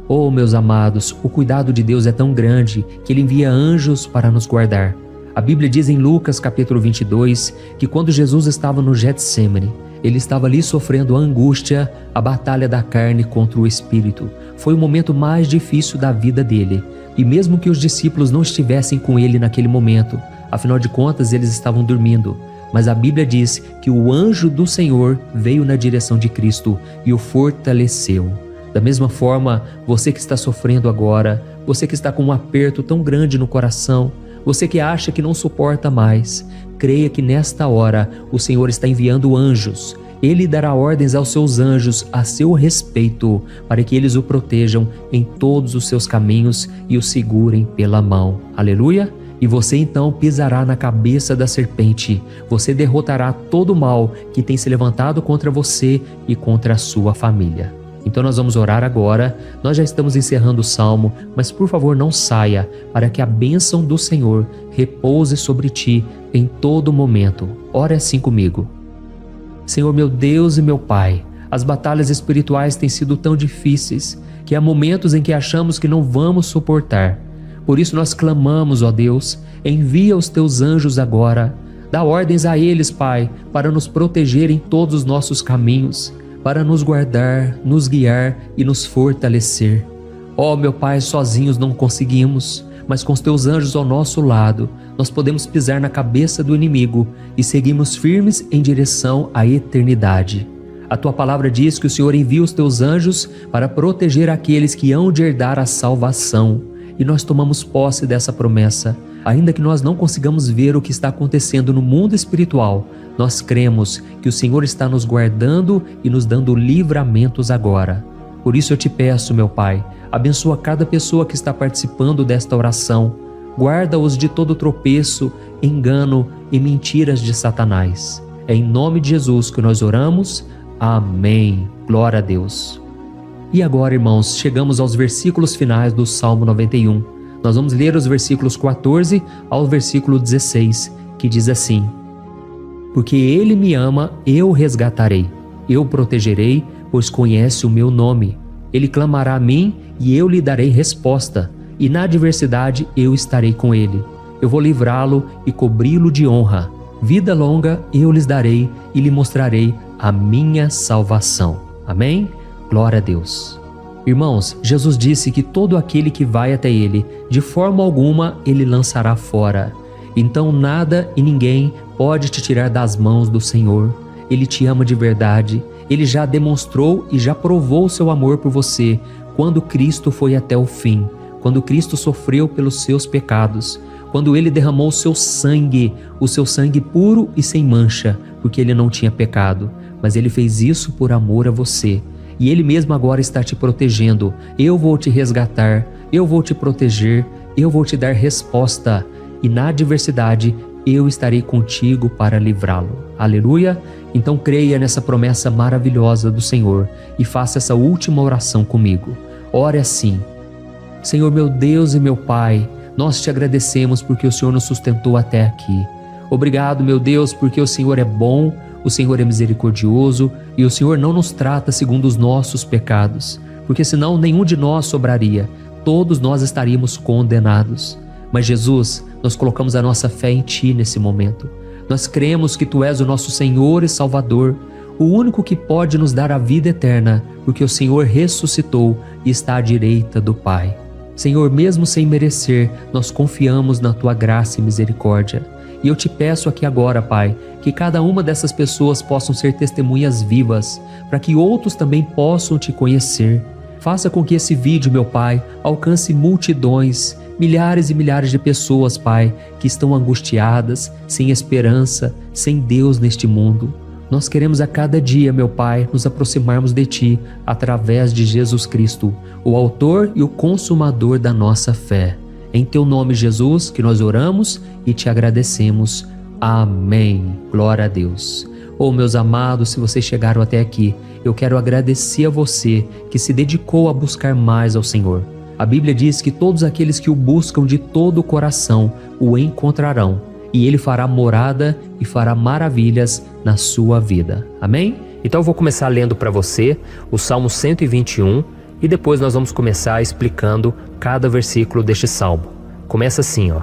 Oh, meus amados, o cuidado de Deus é tão grande que Ele envia anjos para nos guardar. A Bíblia diz em Lucas capítulo 22 que quando Jesus estava no Getsêmani, Ele estava ali sofrendo a angústia, a batalha da carne contra o espírito. Foi o momento mais difícil da vida dele. E mesmo que os discípulos não estivessem com ele naquele momento, afinal de contas eles estavam dormindo. Mas a Bíblia diz que o anjo do Senhor veio na direção de Cristo e o fortaleceu. Da mesma forma, você que está sofrendo agora, você que está com um aperto tão grande no coração, você que acha que não suporta mais, creia que nesta hora o Senhor está enviando anjos. Ele dará ordens aos seus anjos a seu respeito, para que eles o protejam em todos os seus caminhos e o segurem pela mão. Aleluia! E você então pisará na cabeça da serpente. Você derrotará todo o mal que tem se levantado contra você e contra a sua família. Então nós vamos orar agora. Nós já estamos encerrando o salmo, mas por favor não saia, para que a bênção do Senhor repouse sobre ti em todo momento. Ore assim comigo. Senhor, meu Deus e meu Pai, as batalhas espirituais têm sido tão difíceis que há momentos em que achamos que não vamos suportar. Por isso nós clamamos, ó Deus, envia os teus anjos agora. Dá ordens a eles, Pai, para nos proteger em todos os nossos caminhos, para nos guardar, nos guiar e nos fortalecer. Ó meu Pai, sozinhos não conseguimos, mas com os teus anjos ao nosso lado, nós podemos pisar na cabeça do inimigo e seguirmos firmes em direção à eternidade. A tua palavra diz que o Senhor envia os teus anjos para proteger aqueles que hão de herdar a salvação. E nós tomamos posse dessa promessa. Ainda que nós não consigamos ver o que está acontecendo no mundo espiritual, nós cremos que o Senhor está nos guardando e nos dando livramentos agora. Por isso eu te peço, meu Pai, abençoa cada pessoa que está participando desta oração. Guarda-os de todo tropeço, engano e mentiras de Satanás. É em nome de Jesus que nós oramos. Amém. Glória a Deus. E agora, irmãos, chegamos aos versículos finais do Salmo 91. Nós vamos ler os versículos 14 ao versículo 16, que diz assim: Porque Ele me ama, eu o resgatarei. Eu o protegerei, pois conhece o meu nome. Ele clamará a mim e eu lhe darei resposta. E na adversidade eu estarei com ele. Eu vou livrá-lo e cobri-lo de honra. Vida longa eu lhes darei e lhe mostrarei a minha salvação. Amém? Glória a Deus. Irmãos, Jesus disse que todo aquele que vai até ele, de forma alguma ele lançará fora. Então nada e ninguém pode te tirar das mãos do Senhor. Ele te ama de verdade. Ele já demonstrou e já provou seu amor por você quando Cristo foi até o fim. Quando Cristo sofreu pelos seus pecados, quando Ele derramou o seu sangue puro e sem mancha, porque Ele não tinha pecado, mas Ele fez isso por amor a você, e Ele mesmo agora está te protegendo. Eu vou te resgatar, eu vou te proteger, eu vou te dar resposta, e na adversidade eu estarei contigo para livrá-lo. Aleluia! Então creia nessa promessa maravilhosa do Senhor e faça essa última oração comigo. Ore assim: Senhor meu Deus e meu Pai, nós te agradecemos porque o Senhor nos sustentou até aqui. Obrigado, meu Deus, porque o Senhor é bom, o Senhor é misericordioso e o Senhor não nos trata segundo os nossos pecados, porque senão nenhum de nós sobraria, todos nós estaríamos condenados. Mas Jesus, nós colocamos a nossa fé em Ti nesse momento. Nós cremos que Tu és o nosso Senhor e Salvador, o único que pode nos dar a vida eterna, porque o Senhor ressuscitou e está à direita do Pai. Senhor, mesmo sem merecer, nós confiamos na Tua graça e misericórdia. E eu te peço aqui agora, Pai, que cada uma dessas pessoas possam ser testemunhas vivas, para que outros também possam Te conhecer. Faça com que esse vídeo, meu Pai, alcance multidões, milhares e milhares de pessoas, Pai, que estão angustiadas, sem esperança, sem Deus neste mundo. Nós queremos a cada dia, meu Pai, nos aproximarmos de Ti através de Jesus Cristo, o autor e o consumador da nossa fé. Em Teu nome, Jesus, que nós oramos e Te agradecemos. Amém. Glória a Deus. Meus amados, se vocês chegaram até aqui, eu quero agradecer a você que se dedicou a buscar mais ao Senhor. A Bíblia diz que todos aqueles que o buscam de todo o coração o encontrarão. E Ele fará morada e fará maravilhas na sua vida. Amém? Então eu vou começar lendo para você o Salmo 121 e depois nós vamos começar explicando cada versículo deste Salmo. Começa assim, ó.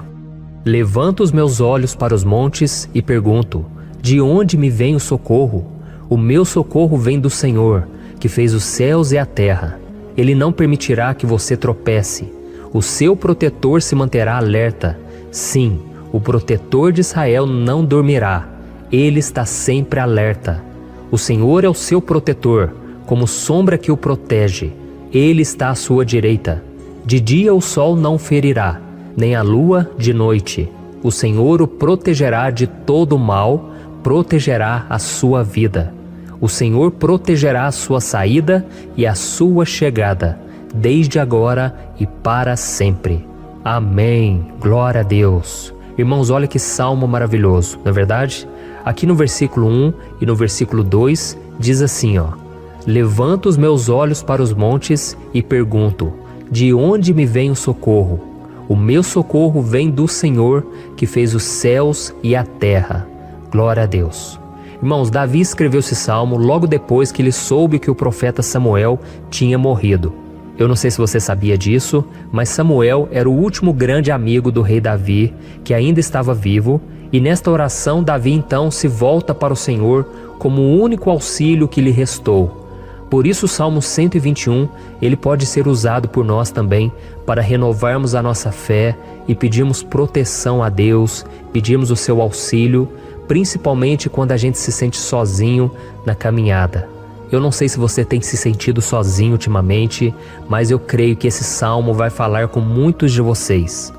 Levanto os meus olhos para os montes e pergunto: de onde me vem o socorro? O meu socorro vem do Senhor, que fez os céus e a terra. Ele não permitirá que você tropece. O seu protetor se manterá alerta. Sim, o protetor de Israel não dormirá. Ele está sempre alerta. O Senhor é o seu protetor, como sombra que o protege. Ele está à sua direita. De dia o sol não ferirá, nem a lua de noite. O Senhor o protegerá de todo o mal, protegerá a sua vida. O Senhor protegerá a sua saída e a sua chegada, desde agora e para sempre. Amém. Glória a Deus. Irmãos, olha que salmo maravilhoso, não é verdade? Aqui no versículo 1 e no versículo 2 diz assim, ó: Levanto os meus olhos para os montes e pergunto: de onde me vem o socorro? O meu socorro vem do Senhor, que fez os céus e a terra. Glória a Deus. Irmãos, Davi escreveu esse salmo logo depois que ele soube que o profeta Samuel tinha morrido. Eu não sei se você sabia disso, mas Samuel era o último grande amigo do rei Davi, que ainda estava vivo, e nesta oração Davi então se volta para o Senhor como o único auxílio que lhe restou. Por isso o Salmo 121, ele pode ser usado por nós também para renovarmos a nossa fé e pedirmos proteção a Deus, pedirmos o seu auxílio, principalmente quando a gente se sente sozinho na caminhada. Eu não sei se você tem se sentido sozinho ultimamente, mas eu creio que esse salmo vai falar com muitos de vocês.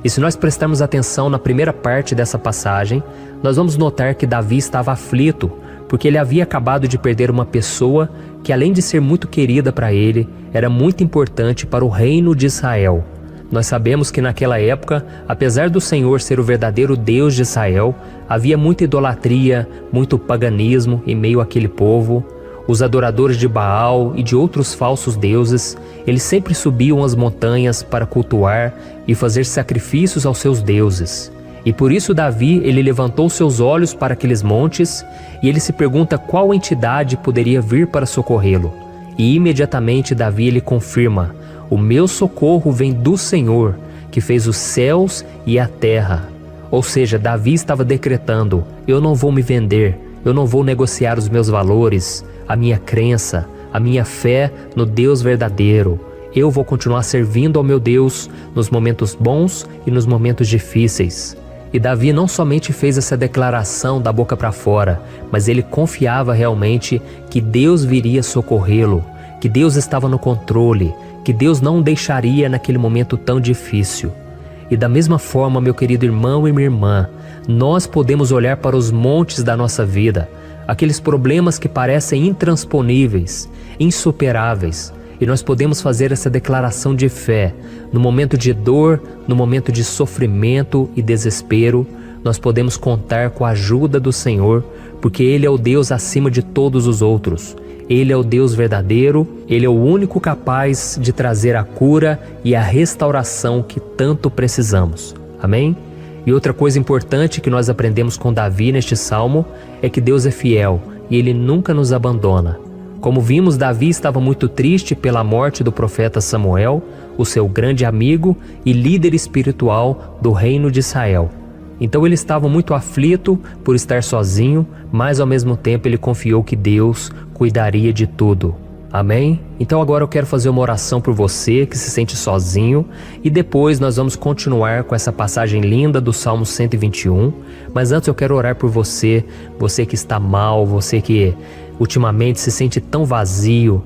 E se nós prestarmos atenção na primeira parte dessa passagem, nós vamos notar que Davi estava aflito, porque ele havia acabado de perder uma pessoa que, além de ser muito querida para ele, era muito importante para o reino de Israel. Nós sabemos que naquela época, apesar do Senhor ser o verdadeiro Deus de Israel, havia muita idolatria, muito paganismo em meio àquele povo. Os adoradores de Baal e de outros falsos deuses, eles sempre subiam as montanhas para cultuar e fazer sacrifícios aos seus deuses. E por isso Davi, ele levantou seus olhos para aqueles montes e ele se pergunta qual entidade poderia vir para socorrê-lo. E imediatamente Davi, ele confirma: o meu socorro vem do Senhor, que fez os céus e a terra. Ou seja, Davi estava decretando: eu não vou me vender, eu não vou negociar os meus valores, a minha crença, a minha fé no Deus verdadeiro. Eu vou continuar servindo ao meu Deus nos momentos bons e nos momentos difíceis. E Davi não somente fez essa declaração da boca para fora, mas ele confiava realmente que Deus viria socorrê-lo, que Deus estava no controle, que Deus não o deixaria naquele momento tão difícil. E da mesma forma, meu querido irmão e minha irmã, nós podemos olhar para os montes da nossa vida, aqueles problemas que parecem intransponíveis, insuperáveis, e nós podemos fazer essa declaração de fé. No momento de dor, no momento de sofrimento e desespero, nós podemos contar com a ajuda do Senhor, porque Ele é o Deus acima de todos os outros. Ele é o Deus verdadeiro, Ele é o único capaz de trazer a cura e a restauração que tanto precisamos. Amém? E outra coisa importante que nós aprendemos com Davi neste salmo é que Deus é fiel e Ele nunca nos abandona. Como vimos, Davi estava muito triste pela morte do profeta Samuel, o seu grande amigo e líder espiritual do reino de Israel. Então ele estava muito aflito por estar sozinho, mas ao mesmo tempo ele confiou que Deus cuidaria de tudo. Amém? Então agora eu quero fazer uma oração por você que se sente sozinho e depois nós vamos continuar com essa passagem linda do Salmo 121. Mas antes eu quero orar por você, você que está mal, você que ultimamente se sente tão vazio,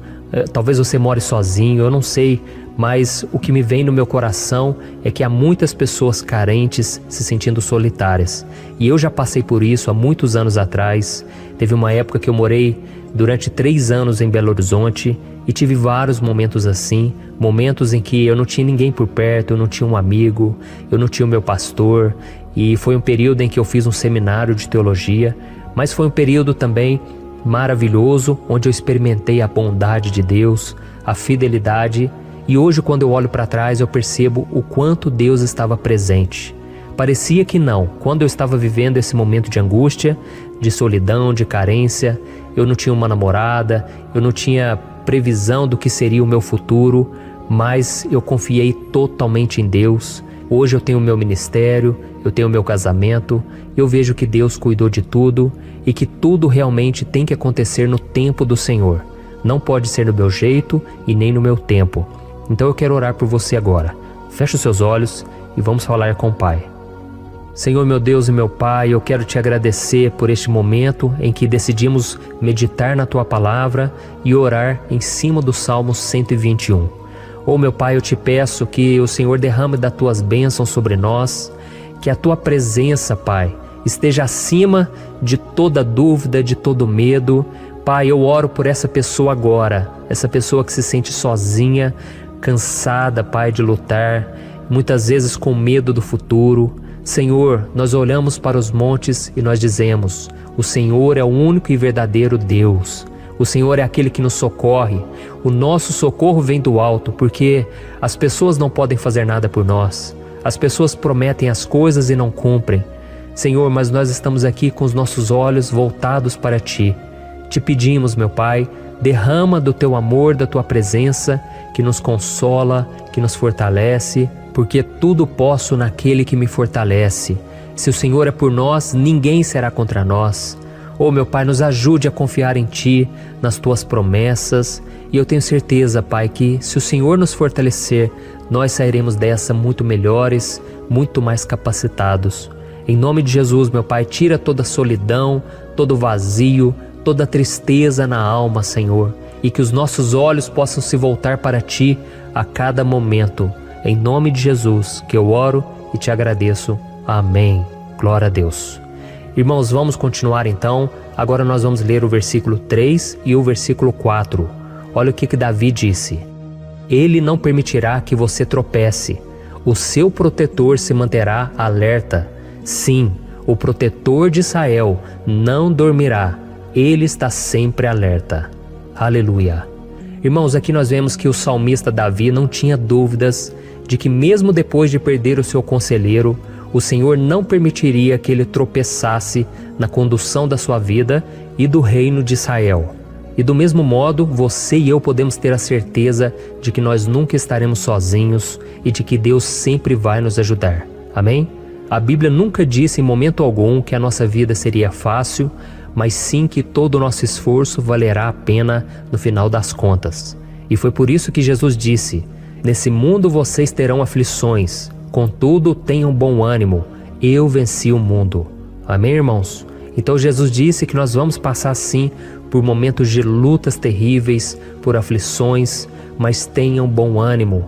talvez você more sozinho, eu não sei, mas o que me vem no meu coração é que há muitas pessoas carentes se sentindo solitárias. E eu já passei por isso há muitos anos atrás. Teve uma época que eu morei durante 3 anos em Belo Horizonte e tive vários momentos assim, momentos em que eu não tinha ninguém por perto, eu não tinha um amigo, eu não tinha o meu pastor, e foi um período em que eu fiz um seminário de teologia, mas foi um período também maravilhoso, onde eu experimentei a bondade de Deus, a fidelidade, e hoje quando eu olho para trás eu percebo o quanto Deus estava presente. Parecia que não, quando eu estava vivendo esse momento de angústia, de solidão, de carência, eu não tinha uma namorada, eu não tinha previsão do que seria o meu futuro, mas eu confiei totalmente em Deus. Hoje eu tenho o meu ministério, eu tenho o meu casamento, eu vejo que Deus cuidou de tudo e que tudo realmente tem que acontecer no tempo do Senhor. Não pode ser no meu jeito e nem no meu tempo. Então eu quero orar por você agora. Feche os seus olhos e vamos falar com o Pai. Senhor, meu Deus e meu Pai, eu quero te agradecer por este momento em que decidimos meditar na Tua Palavra e orar em cima do Salmo 121. Oh, meu Pai, eu te peço que o Senhor derrame das Tuas bênçãos sobre nós, que a Tua presença, Pai, esteja acima de toda dúvida, de todo medo. Pai, eu oro por essa pessoa agora, essa pessoa que se sente sozinha, cansada, Pai, de lutar, muitas vezes com medo do futuro. Senhor, nós olhamos para os montes e nós dizemos: o Senhor é o único e verdadeiro Deus. O Senhor é aquele que nos socorre. O nosso socorro vem do alto, porque as pessoas não podem fazer nada por nós. As pessoas prometem as coisas e não cumprem. Senhor, mas nós estamos aqui com os nossos olhos voltados para Ti. Te pedimos, meu Pai, derrama do Teu amor, da Tua presença, que nos consola, que nos fortalece, porque tudo posso naquele que me fortalece. Se o Senhor é por nós, ninguém será contra nós. Oh, meu Pai, nos ajude a confiar em Ti, nas Tuas promessas. E eu tenho certeza, Pai, que se o Senhor nos fortalecer, nós sairemos dessa muito melhores, muito mais capacitados. Em nome de Jesus, meu Pai, tira toda a solidão, todo o vazio, toda a tristeza na alma, Senhor. E que os nossos olhos possam se voltar para Ti a cada momento. Em nome de Jesus que eu oro e te agradeço. Amém. Glória a Deus. Irmãos, vamos continuar então. Agora nós vamos ler o versículo 3 e o versículo 4. Olha o que Davi disse. Ele não permitirá que você tropece. O seu protetor se manterá alerta. Sim, o protetor de Israel não dormirá. Ele está sempre alerta. Aleluia. Irmãos, aqui nós vemos que o salmista Davi não tinha dúvidas de que mesmo depois de perder o seu conselheiro, o Senhor não permitiria que ele tropeçasse na condução da sua vida e do reino de Israel. E do mesmo modo, você e eu podemos ter a certeza de que nós nunca estaremos sozinhos e de que Deus sempre vai nos ajudar. Amém? A Bíblia nunca disse em momento algum que a nossa vida seria fácil, mas sim que todo o nosso esforço valerá a pena no final das contas. E foi por isso que Jesus disse: nesse mundo vocês terão aflições, contudo tenham bom ânimo, eu venci o mundo. Amém, irmãos? Então Jesus disse que nós vamos passar sim por momentos de lutas terríveis, por aflições, mas tenham bom ânimo.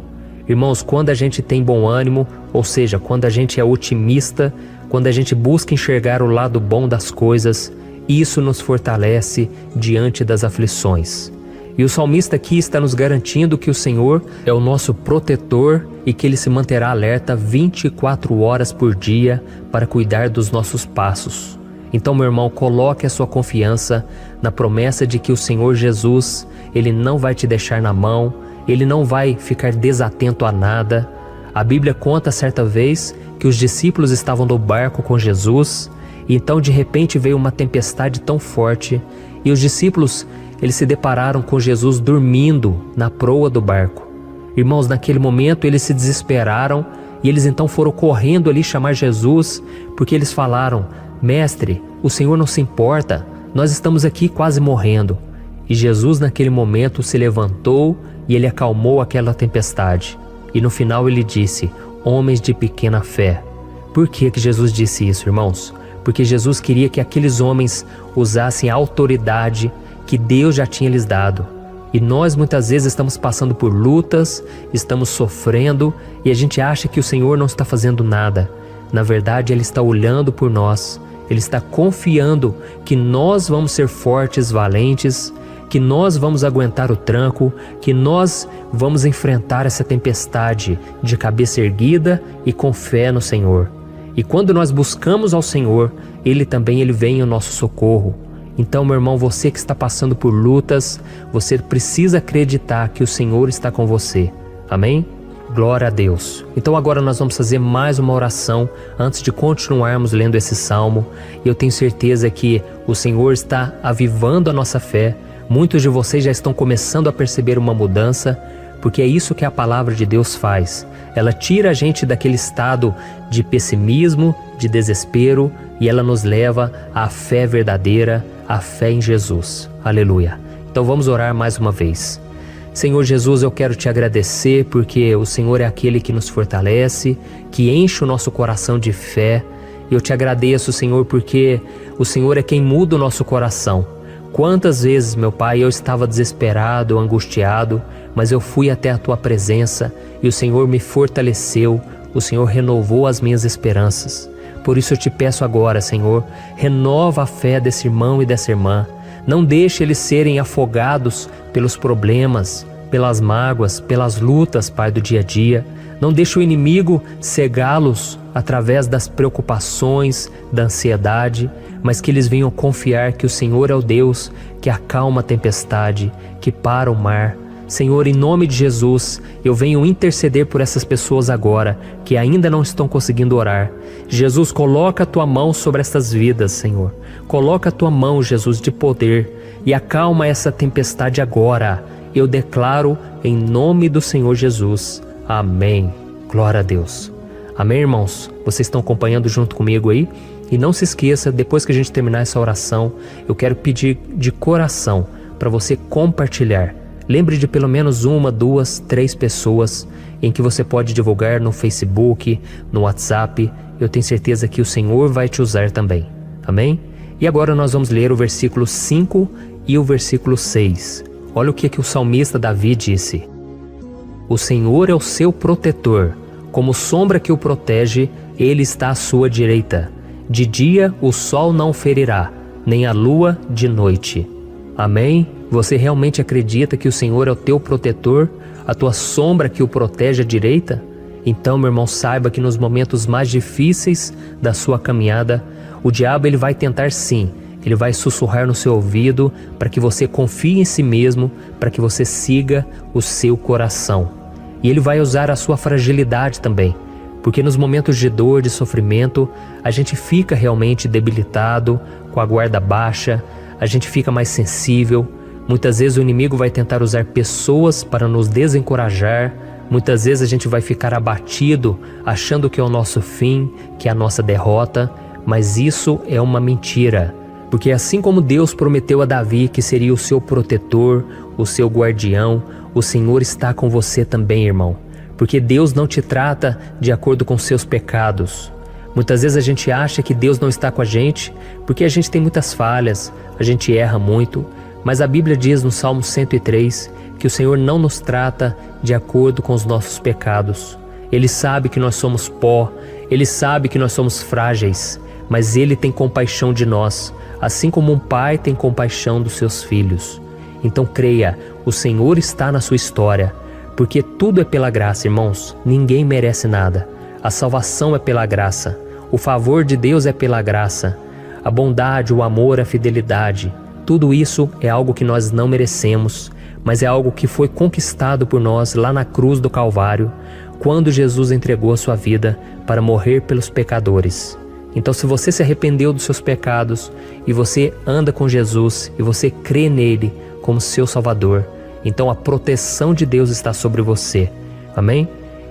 Irmãos, quando a gente tem bom ânimo, ou seja, quando a gente é otimista, quando a gente busca enxergar o lado bom das coisas, isso nos fortalece diante das aflições. E o salmista aqui está nos garantindo que o Senhor é o nosso protetor e que Ele se manterá alerta 24 horas por dia para cuidar dos nossos passos. Então, meu irmão, coloque a sua confiança na promessa de que o Senhor Jesus, Ele não vai te deixar na mão, Ele não vai ficar desatento a nada. A Bíblia conta certa vez que os discípulos estavam no barco com Jesus, e então de repente veio uma tempestade tão forte, e os discípulos, eles se depararam com Jesus dormindo na proa do barco. Irmãos, naquele momento eles se desesperaram, e eles então foram correndo ali chamar Jesus, porque eles falaram: Mestre, o Senhor não se importa, nós estamos aqui quase morrendo. E Jesus naquele momento se levantou e Ele acalmou aquela tempestade. E no final Ele disse: homens de pequena fé. Por que Jesus disse isso, irmãos? Porque Jesus queria que aqueles homens usassem a autoridade que Deus já tinha lhes dado. E nós muitas vezes estamos passando por lutas, estamos sofrendo e a gente acha que o Senhor não está fazendo nada. Na verdade, Ele está olhando por nós. Ele está confiando que nós vamos ser fortes, valentes, que nós vamos aguentar o tranco, que nós vamos enfrentar essa tempestade de cabeça erguida e com fé no Senhor. E quando nós buscamos ao Senhor, Ele vem em nosso socorro. Então, meu irmão, você que está passando por lutas, você precisa acreditar que o Senhor está com você. Amém? Glória a Deus. Então agora nós vamos fazer mais uma oração antes de continuarmos lendo esse salmo. E eu tenho certeza que o Senhor está avivando a nossa fé. Muitos de vocês já estão começando a perceber uma mudança, porque é isso que a palavra de Deus faz. Ela tira a gente daquele estado de pessimismo, de desespero, e ela nos leva à fé verdadeira, à fé em Jesus. Aleluia. Então vamos orar mais uma vez. Senhor Jesus, eu quero te agradecer porque o Senhor é aquele que nos fortalece, que enche o nosso coração de fé. Eu te agradeço, Senhor, porque o Senhor é quem muda o nosso coração. Quantas vezes, meu Pai, eu estava desesperado, angustiado, mas eu fui até a Tua presença e o Senhor me fortaleceu, o Senhor renovou as minhas esperanças. Por isso eu te peço agora, Senhor, renova a fé desse irmão e dessa irmã. Não deixe eles serem afogados pelos problemas, pelas mágoas, pelas lutas, Pai, do dia a dia. Não deixe o inimigo cegá-los através das preocupações, da ansiedade, mas que eles venham confiar que o Senhor é o Deus que acalma a tempestade, que para o mar. Senhor, em nome de Jesus, eu venho interceder por essas pessoas agora que ainda não estão conseguindo orar. Jesus, coloca a Tua mão sobre essas vidas, Senhor. Coloca a Tua mão, Jesus, de poder e acalma essa tempestade agora. Eu declaro em nome do Senhor Jesus. Amém. Glória a Deus. Amém, irmãos? Vocês estão acompanhando junto comigo aí? E não se esqueça, depois que a gente terminar essa oração, eu quero pedir de coração para você compartilhar. Lembre de pelo menos 1, 2, 3 pessoas em que você pode divulgar no Facebook, no WhatsApp. Eu tenho certeza que o Senhor vai te usar também. Amém? E agora nós vamos ler o versículo 5 e o versículo 6. Olha o que o salmista Davi disse. O Senhor é o seu protetor. Como sombra que o protege, ele está à sua direita. De dia o sol não ferirá, nem a lua de noite. Amém? Você realmente acredita que o Senhor é o teu protetor, a tua sombra que o protege à direita? Então, meu irmão, saiba que nos momentos mais difíceis da sua caminhada, o diabo ele vai tentar sim, ele vai sussurrar no seu ouvido para que você confie em si mesmo, para que você siga o seu coração. E ele vai usar a sua fragilidade também, porque nos momentos de dor, de sofrimento, a gente fica realmente debilitado, com a guarda baixa, a gente fica mais sensível. Muitas vezes o inimigo vai tentar usar pessoas para nos desencorajar. Muitas vezes a gente vai ficar abatido, achando que é o nosso fim, que é a nossa derrota, mas isso é uma mentira. Porque assim como Deus prometeu a Davi que seria o seu protetor, o seu guardião, o Senhor está com você também, irmão. Porque Deus não te trata de acordo com seus pecados. Muitas vezes a gente acha que Deus não está com a gente, porque a gente tem muitas falhas, a gente erra muito, mas a Bíblia diz no Salmo 103 que o Senhor não nos trata de acordo com os nossos pecados. Ele sabe que nós somos pó, Ele sabe que nós somos frágeis, mas Ele tem compaixão de nós, assim como um pai tem compaixão dos seus filhos. Então creia, o Senhor está na sua história, porque tudo é pela graça, irmãos, ninguém merece nada. A salvação é pela graça, o favor de Deus é pela graça, a bondade, o amor, a fidelidade, tudo isso é algo que nós não merecemos, mas é algo que foi conquistado por nós lá na cruz do Calvário, quando Jesus entregou a sua vida para morrer pelos pecadores. Então, se você se arrependeu dos seus pecados e você anda com Jesus e você crê nele como seu Salvador, então a proteção de Deus está sobre você. Amém?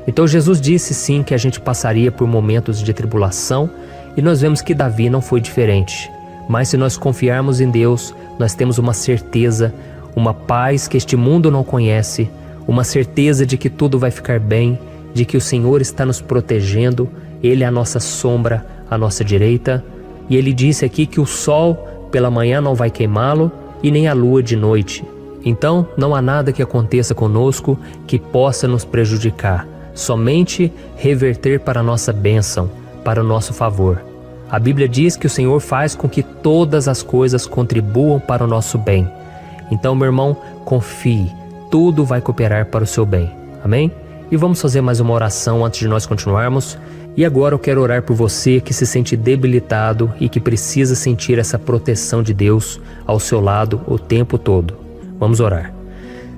Então Jesus disse sim que a gente passaria por momentos de tribulação e nós vemos que Davi não foi diferente. Mas se nós confiarmos em Deus, nós temos uma certeza, uma paz que este mundo não conhece, uma certeza de que tudo vai ficar bem, de que o Senhor está nos protegendo, Ele é a nossa sombra, à nossa direita. E Ele disse aqui que o sol pela manhã não vai queimá-lo e nem a lua de noite. Então não há nada que aconteça conosco que possa nos prejudicar, somente reverter para a nossa bênção, para o nosso favor. A Bíblia diz que o Senhor faz com que todas as coisas contribuam para o nosso bem. Então, meu irmão, confie, tudo vai cooperar para o seu bem. Amém? E vamos fazer mais uma oração antes de nós continuarmos. E agora eu quero orar por você que se sente debilitado e que precisa sentir essa proteção de Deus ao seu lado o tempo todo. Vamos orar.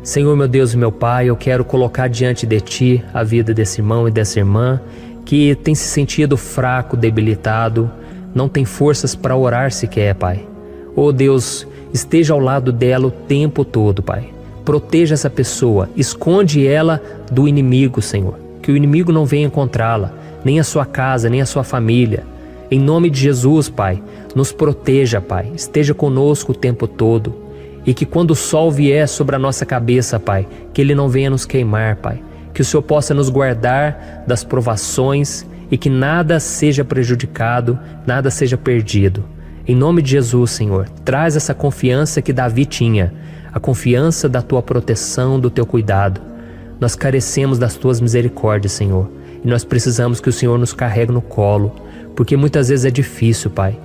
Senhor, meu Deus e meu Pai, eu quero colocar diante de Ti a vida desse irmão e dessa irmã que tem se sentido fraco, debilitado, não tem forças para orar sequer, Pai. Oh Deus, esteja ao lado dela o tempo todo, Pai. Proteja essa pessoa, esconde ela do inimigo, Senhor. Que o inimigo não venha encontrá-la, nem a sua casa, nem a sua família. Em nome de Jesus, Pai, nos proteja, Pai. Esteja conosco o tempo todo. E que quando o sol vier sobre a nossa cabeça, Pai, que ele não venha nos queimar, Pai. Que o Senhor possa nos guardar das provações e que nada seja prejudicado, nada seja perdido. Em nome de Jesus, Senhor, traz essa confiança que Davi tinha, a confiança da Tua proteção, do Teu cuidado. Nós carecemos das Tuas misericórdias, Senhor, e nós precisamos que o Senhor nos carregue no colo, porque muitas vezes é difícil, Pai.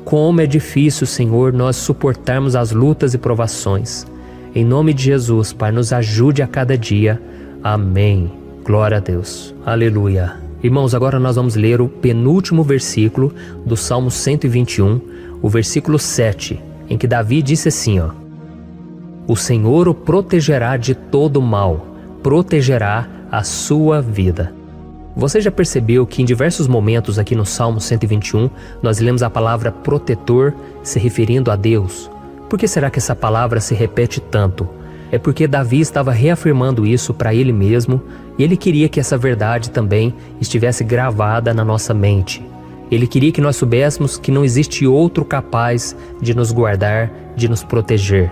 Como é difícil, Senhor, nós suportarmos as lutas e provações. Em nome de Jesus, Pai, nos ajude a cada dia. Amém. Glória a Deus. Aleluia. Irmãos, agora nós vamos ler o penúltimo versículo do Salmo 121, o versículo 7, em que Davi disse assim, ó: O Senhor o protegerá de todo mal, protegerá a sua vida. Você já percebeu que em diversos momentos aqui no Salmo 121, nós lemos a palavra protetor se referindo a Deus? Por que será que essa palavra se repete tanto? É porque Davi estava reafirmando isso para ele mesmo e ele queria que essa verdade também estivesse gravada na nossa mente. Ele queria que nós soubéssemos que não existe outro capaz de nos guardar, de nos proteger.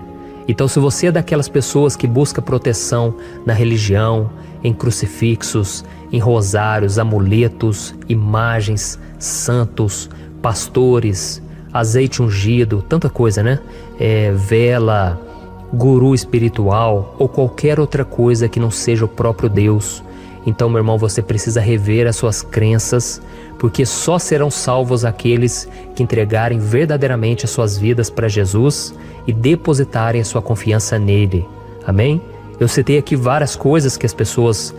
Então, se você é daquelas pessoas que busca proteção na religião, em crucifixos, em rosários, amuletos, imagens, santos, pastores, azeite ungido, tanta coisa, né? Vela, guru espiritual ou qualquer outra coisa que não seja o próprio Deus, Então, meu irmão, você precisa rever as suas crenças, porque só serão salvos aqueles que entregarem verdadeiramente as suas vidas para Jesus e depositarem a sua confiança nele. Amém? Eu citei aqui várias coisas que as pessoas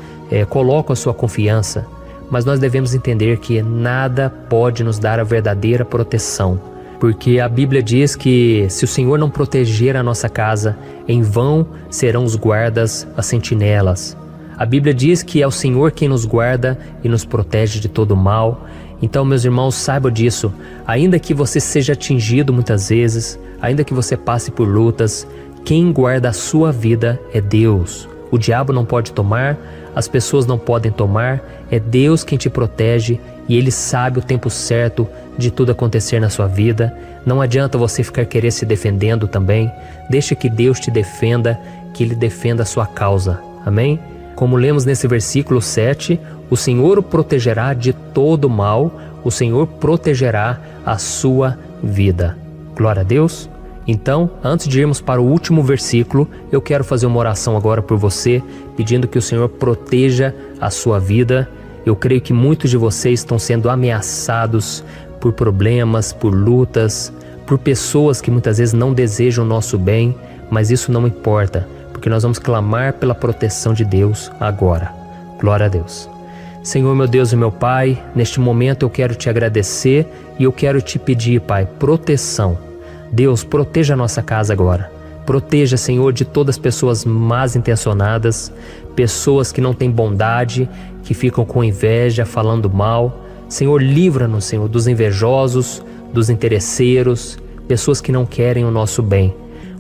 colocam a sua confiança, mas nós devemos entender que nada pode nos dar a verdadeira proteção, porque a Bíblia diz que se o Senhor não proteger a nossa casa, em vão serão os guardas, as sentinelas. A Bíblia diz que é o Senhor quem nos guarda e nos protege de todo mal. Então, meus irmãos, saibam disso. Ainda que você seja atingido muitas vezes, ainda que você passe por lutas, quem guarda a sua vida é Deus. O diabo não pode tomar, as pessoas não podem tomar, é Deus quem te protege e Ele sabe o tempo certo de tudo acontecer na sua vida. Não adianta você ficar querer se defendendo também. Deixa que Deus te defenda, que Ele defenda a sua causa. Amém? Como lemos nesse versículo 7, o Senhor o protegerá de todo mal, o Senhor protegerá a sua vida. Glória a Deus. Então, antes de irmos para o último versículo, eu quero fazer uma oração agora por você, pedindo que o Senhor proteja a sua vida. Eu creio que muitos de vocês estão sendo ameaçados por problemas, por lutas, por pessoas que muitas vezes não desejam o nosso bem, mas isso não importa, porque nós vamos clamar pela proteção de Deus agora. Glória a Deus. Senhor, meu Deus e meu Pai, neste momento eu quero te agradecer e eu quero te pedir, Pai, proteção. Deus, proteja a nossa casa agora. Proteja, Senhor, de todas as pessoas más intencionadas, pessoas que não têm bondade, que ficam com inveja, falando mal. Senhor, livra-nos, Senhor, dos invejosos, dos interesseiros, pessoas que não querem o nosso bem.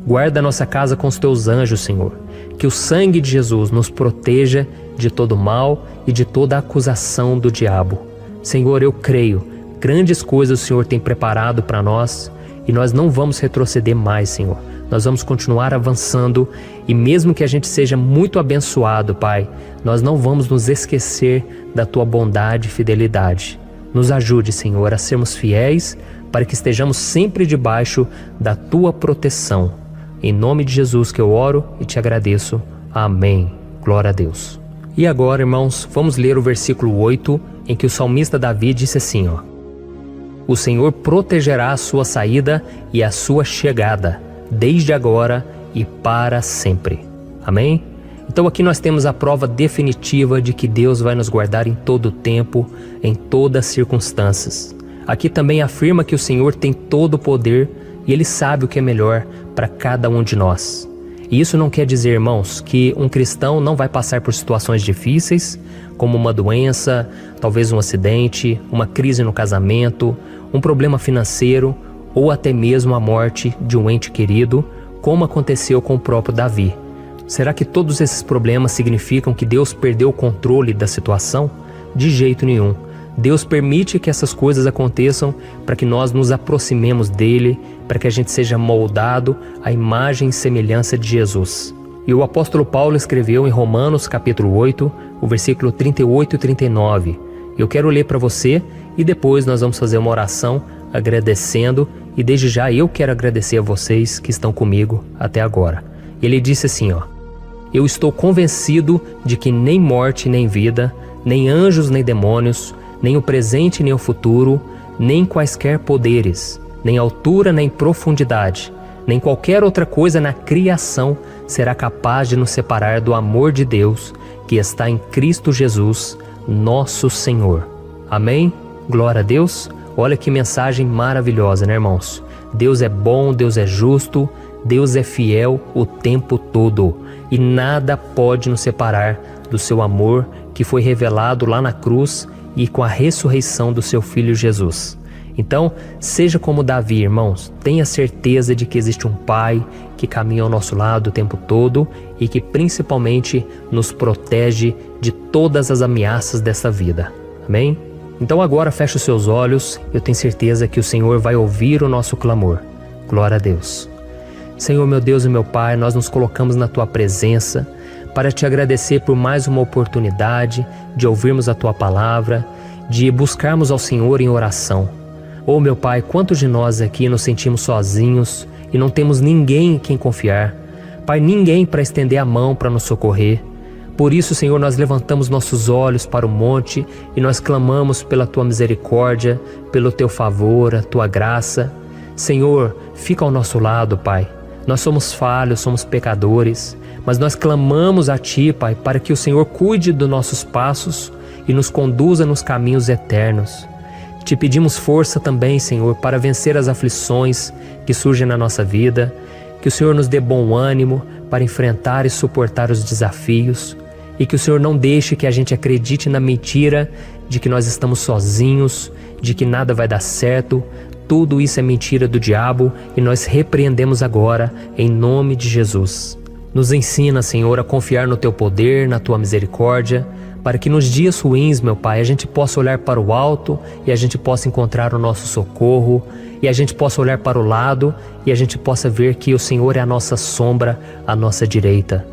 Guarda a nossa casa com os teus anjos, Senhor. Que o sangue de Jesus nos proteja de todo mal e de toda acusação do diabo. Senhor, eu creio, grandes coisas o Senhor tem preparado para nós e nós não vamos retroceder mais, Senhor. Nós vamos continuar avançando e mesmo que a gente seja muito abençoado, Pai, nós não vamos nos esquecer da Tua bondade e fidelidade. Nos ajude, Senhor, a sermos fiéis para que estejamos sempre debaixo da Tua proteção. Em nome de Jesus que eu oro e te agradeço. Amém. Glória a Deus. E agora, irmãos, vamos ler o versículo 8, em que o salmista Davi disse assim, ó: O Senhor protegerá a sua saída e a sua chegada, desde agora e para sempre. Amém? Então aqui nós temos a prova definitiva de que Deus vai nos guardar em todo o tempo, em todas as circunstâncias. Aqui também afirma que o Senhor tem todo o poder e Ele sabe o que é melhor para cada um de nós. E isso não quer dizer, irmãos, que um cristão não vai passar por situações difíceis, como uma doença, talvez um acidente, uma crise no casamento, um problema financeiro ou até mesmo a morte de um ente querido, como aconteceu com o próprio Davi. Será que todos esses problemas significam que Deus perdeu o controle da situação? De jeito nenhum. Deus permite que essas coisas aconteçam para que nós nos aproximemos dele, para que a gente seja moldado à imagem e semelhança de Jesus. E o apóstolo Paulo escreveu em Romanos capítulo 8, o versículo 38 e 39. Eu quero ler para você e depois nós vamos fazer uma oração agradecendo, e desde já eu quero agradecer a vocês que estão comigo até agora. Ele disse assim, ó: Eu estou convencido de que nem morte nem vida, nem anjos nem demônios, nem o presente nem o futuro, nem quaisquer poderes, nem altura nem profundidade, nem qualquer outra coisa na criação será capaz de nos separar do amor de Deus que está em Cristo Jesus, nosso Senhor. Amém? Glória a Deus. Olha que mensagem maravilhosa, né, irmãos? Deus é bom, Deus é justo, Deus é fiel o tempo todo e nada pode nos separar do seu amor que foi revelado lá na cruz e com a ressurreição do seu Filho Jesus. Então, seja como Davi, irmãos, tenha certeza de que existe um Pai que caminha ao nosso lado o tempo todo e que principalmente nos protege de todas as ameaças dessa vida. Amém? Então agora feche os seus olhos, eu tenho certeza que o Senhor vai ouvir o nosso clamor. Glória a Deus. Senhor, meu Deus e meu Pai, nós nos colocamos na Tua presença para Te agradecer por mais uma oportunidade de ouvirmos a Tua palavra, de buscarmos ao Senhor em oração. Oh, meu Pai, quantos de nós aqui nos sentimos sozinhos e não temos ninguém em quem confiar. Pai, ninguém para estender a mão para nos socorrer. Por isso, Senhor, nós levantamos nossos olhos para o monte e nós clamamos pela Tua misericórdia, pelo Teu favor, a Tua graça. Senhor, fica ao nosso lado, Pai. Nós somos falhos, somos pecadores, mas nós clamamos a Ti, Pai, para que o Senhor cuide dos nossos passos e nos conduza nos caminhos eternos. Te pedimos força também, Senhor, para vencer as aflições que surgem na nossa vida, que o Senhor nos dê bom ânimo para enfrentar e suportar os desafios, e que o Senhor não deixe que a gente acredite na mentira de que nós estamos sozinhos, de que nada vai dar certo. Tudo isso é mentira do diabo e nós repreendemos agora em nome de Jesus. Nos ensina, Senhor, a confiar no Teu poder, na Tua misericórdia, para que nos dias ruins, meu Pai, a gente possa olhar para o alto e a gente possa encontrar o nosso socorro, e a gente possa olhar para o lado e a gente possa ver que o Senhor é a nossa sombra, a nossa direita.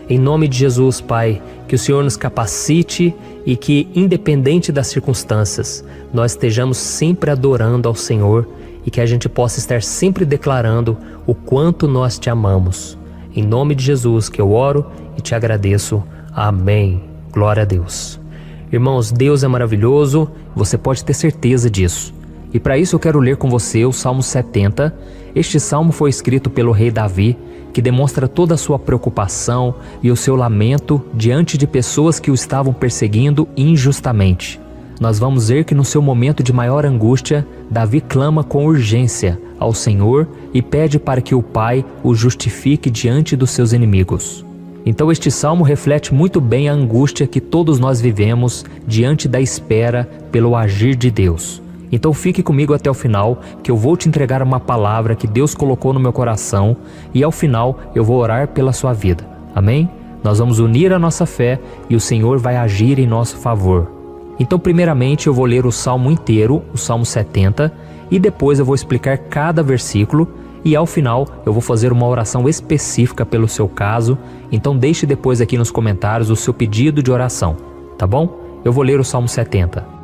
Em nome de Jesus, Pai, que o Senhor nos capacite e que, independente das circunstâncias, nós estejamos sempre adorando ao Senhor e que a gente possa estar sempre declarando o quanto nós Te amamos. Em nome de Jesus que eu oro e Te agradeço. Amém. Glória a Deus. Irmãos, Deus é maravilhoso, você pode ter certeza disso. E para isso eu quero ler com você o Salmo 70. Este salmo foi escrito pelo rei Davi, que demonstra toda a sua preocupação e o seu lamento diante de pessoas que o estavam perseguindo injustamente. Nós vamos ver que no seu momento de maior angústia, Davi clama com urgência ao Senhor e pede para que o Pai o justifique diante dos seus inimigos. Então este salmo reflete muito bem a angústia que todos nós vivemos diante da espera pelo agir de Deus. Então fique comigo até o final, que eu vou te entregar uma palavra que Deus colocou no meu coração e ao final eu vou orar pela sua vida. Amém? Nós vamos unir a nossa fé e o Senhor vai agir em nosso favor. Então primeiramente eu vou ler o salmo inteiro, o Salmo 70, e depois eu vou explicar cada versículo e ao final eu vou fazer uma oração específica pelo seu caso. Então deixe depois aqui nos comentários o seu pedido de oração, tá bom? Eu vou ler o Salmo 70.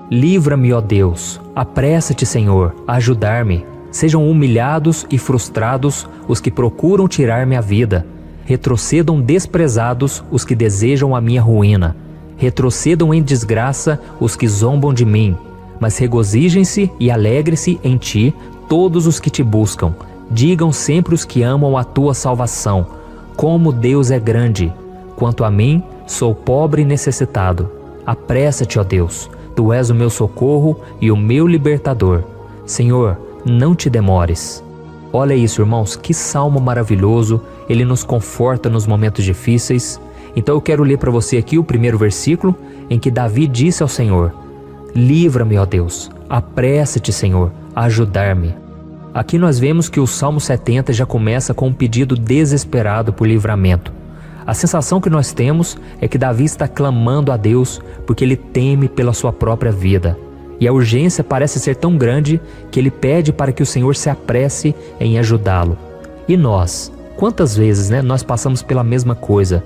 Livra-me, ó Deus, apressa-te, Senhor, a ajudar-me. Sejam humilhados e frustrados os que procuram tirar-me a vida. Retrocedam desprezados os que desejam a minha ruína. Retrocedam em desgraça os que zombam de mim. Mas regozijem-se e alegrem-se em Ti todos os que Te buscam. Digam sempre os que amam a Tua salvação. Como Deus é grande! Quanto a mim, sou pobre e necessitado. Apressa-te, ó Deus. Tu és o meu socorro e o meu libertador. Senhor, não te demores. Olha isso, irmãos, que salmo maravilhoso. Ele nos conforta nos momentos difíceis. Então eu quero ler para você aqui o primeiro versículo, em que Davi disse ao Senhor: livra-me, ó Deus, apressa-te, Senhor, a ajudar-me. Aqui nós vemos que o Salmo 70 já começa com um pedido desesperado por livramento. A sensação que nós temos é que Davi está clamando a Deus porque ele teme pela sua própria vida. E a urgência parece ser tão grande que ele pede para que o Senhor se apresse em ajudá-lo. E nós? Quantas vezes, nós passamos pela mesma coisa?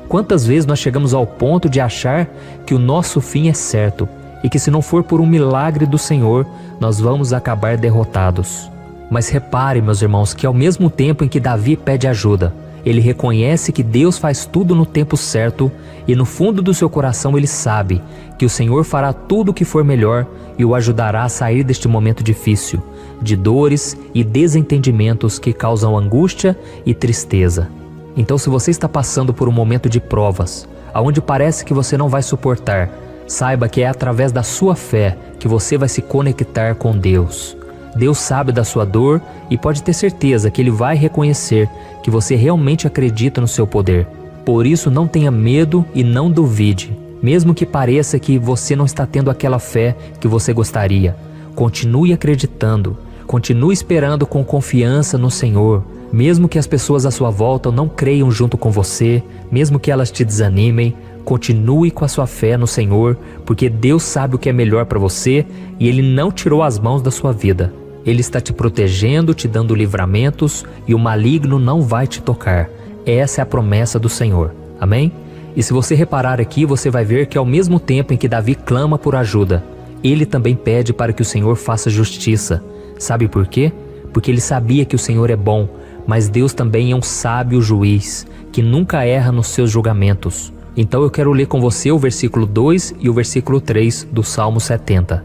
Quantas vezes nós chegamos ao ponto de achar que o nosso fim é certo e que se não for por um milagre do Senhor, nós vamos acabar derrotados? Mas repare, meus irmãos, que ao mesmo tempo em que Davi pede ajuda, ele reconhece que Deus faz tudo no tempo certo e no fundo do seu coração ele sabe que o Senhor fará tudo o que for melhor e o ajudará a sair deste momento difícil, de dores e desentendimentos que causam angústia e tristeza. Então, se você está passando por um momento de provas, aonde parece que você não vai suportar, saiba que é através da sua fé que você vai se conectar com Deus. Deus sabe da sua dor e pode ter certeza que Ele vai reconhecer que você realmente acredita no seu poder. Por isso, não tenha medo e não duvide, mesmo que pareça que você não está tendo aquela fé que você gostaria. Continue acreditando, continue esperando com confiança no Senhor, mesmo que as pessoas à sua volta não creiam junto com você, mesmo que elas te desanimem. Continue com a sua fé no Senhor, porque Deus sabe o que é melhor para você e Ele não tirou as mãos da sua vida. Ele está te protegendo, te dando livramentos e o maligno não vai te tocar. Essa é a promessa do Senhor. Amém? E se você reparar aqui, você vai ver que ao mesmo tempo em que Davi clama por ajuda, ele também pede para que o Senhor faça justiça. Sabe por quê? Porque ele sabia que o Senhor é bom, mas Deus também é um sábio juiz, que nunca erra nos seus julgamentos. Então eu quero ler com você o versículo 2 e o versículo 3 do Salmo 70.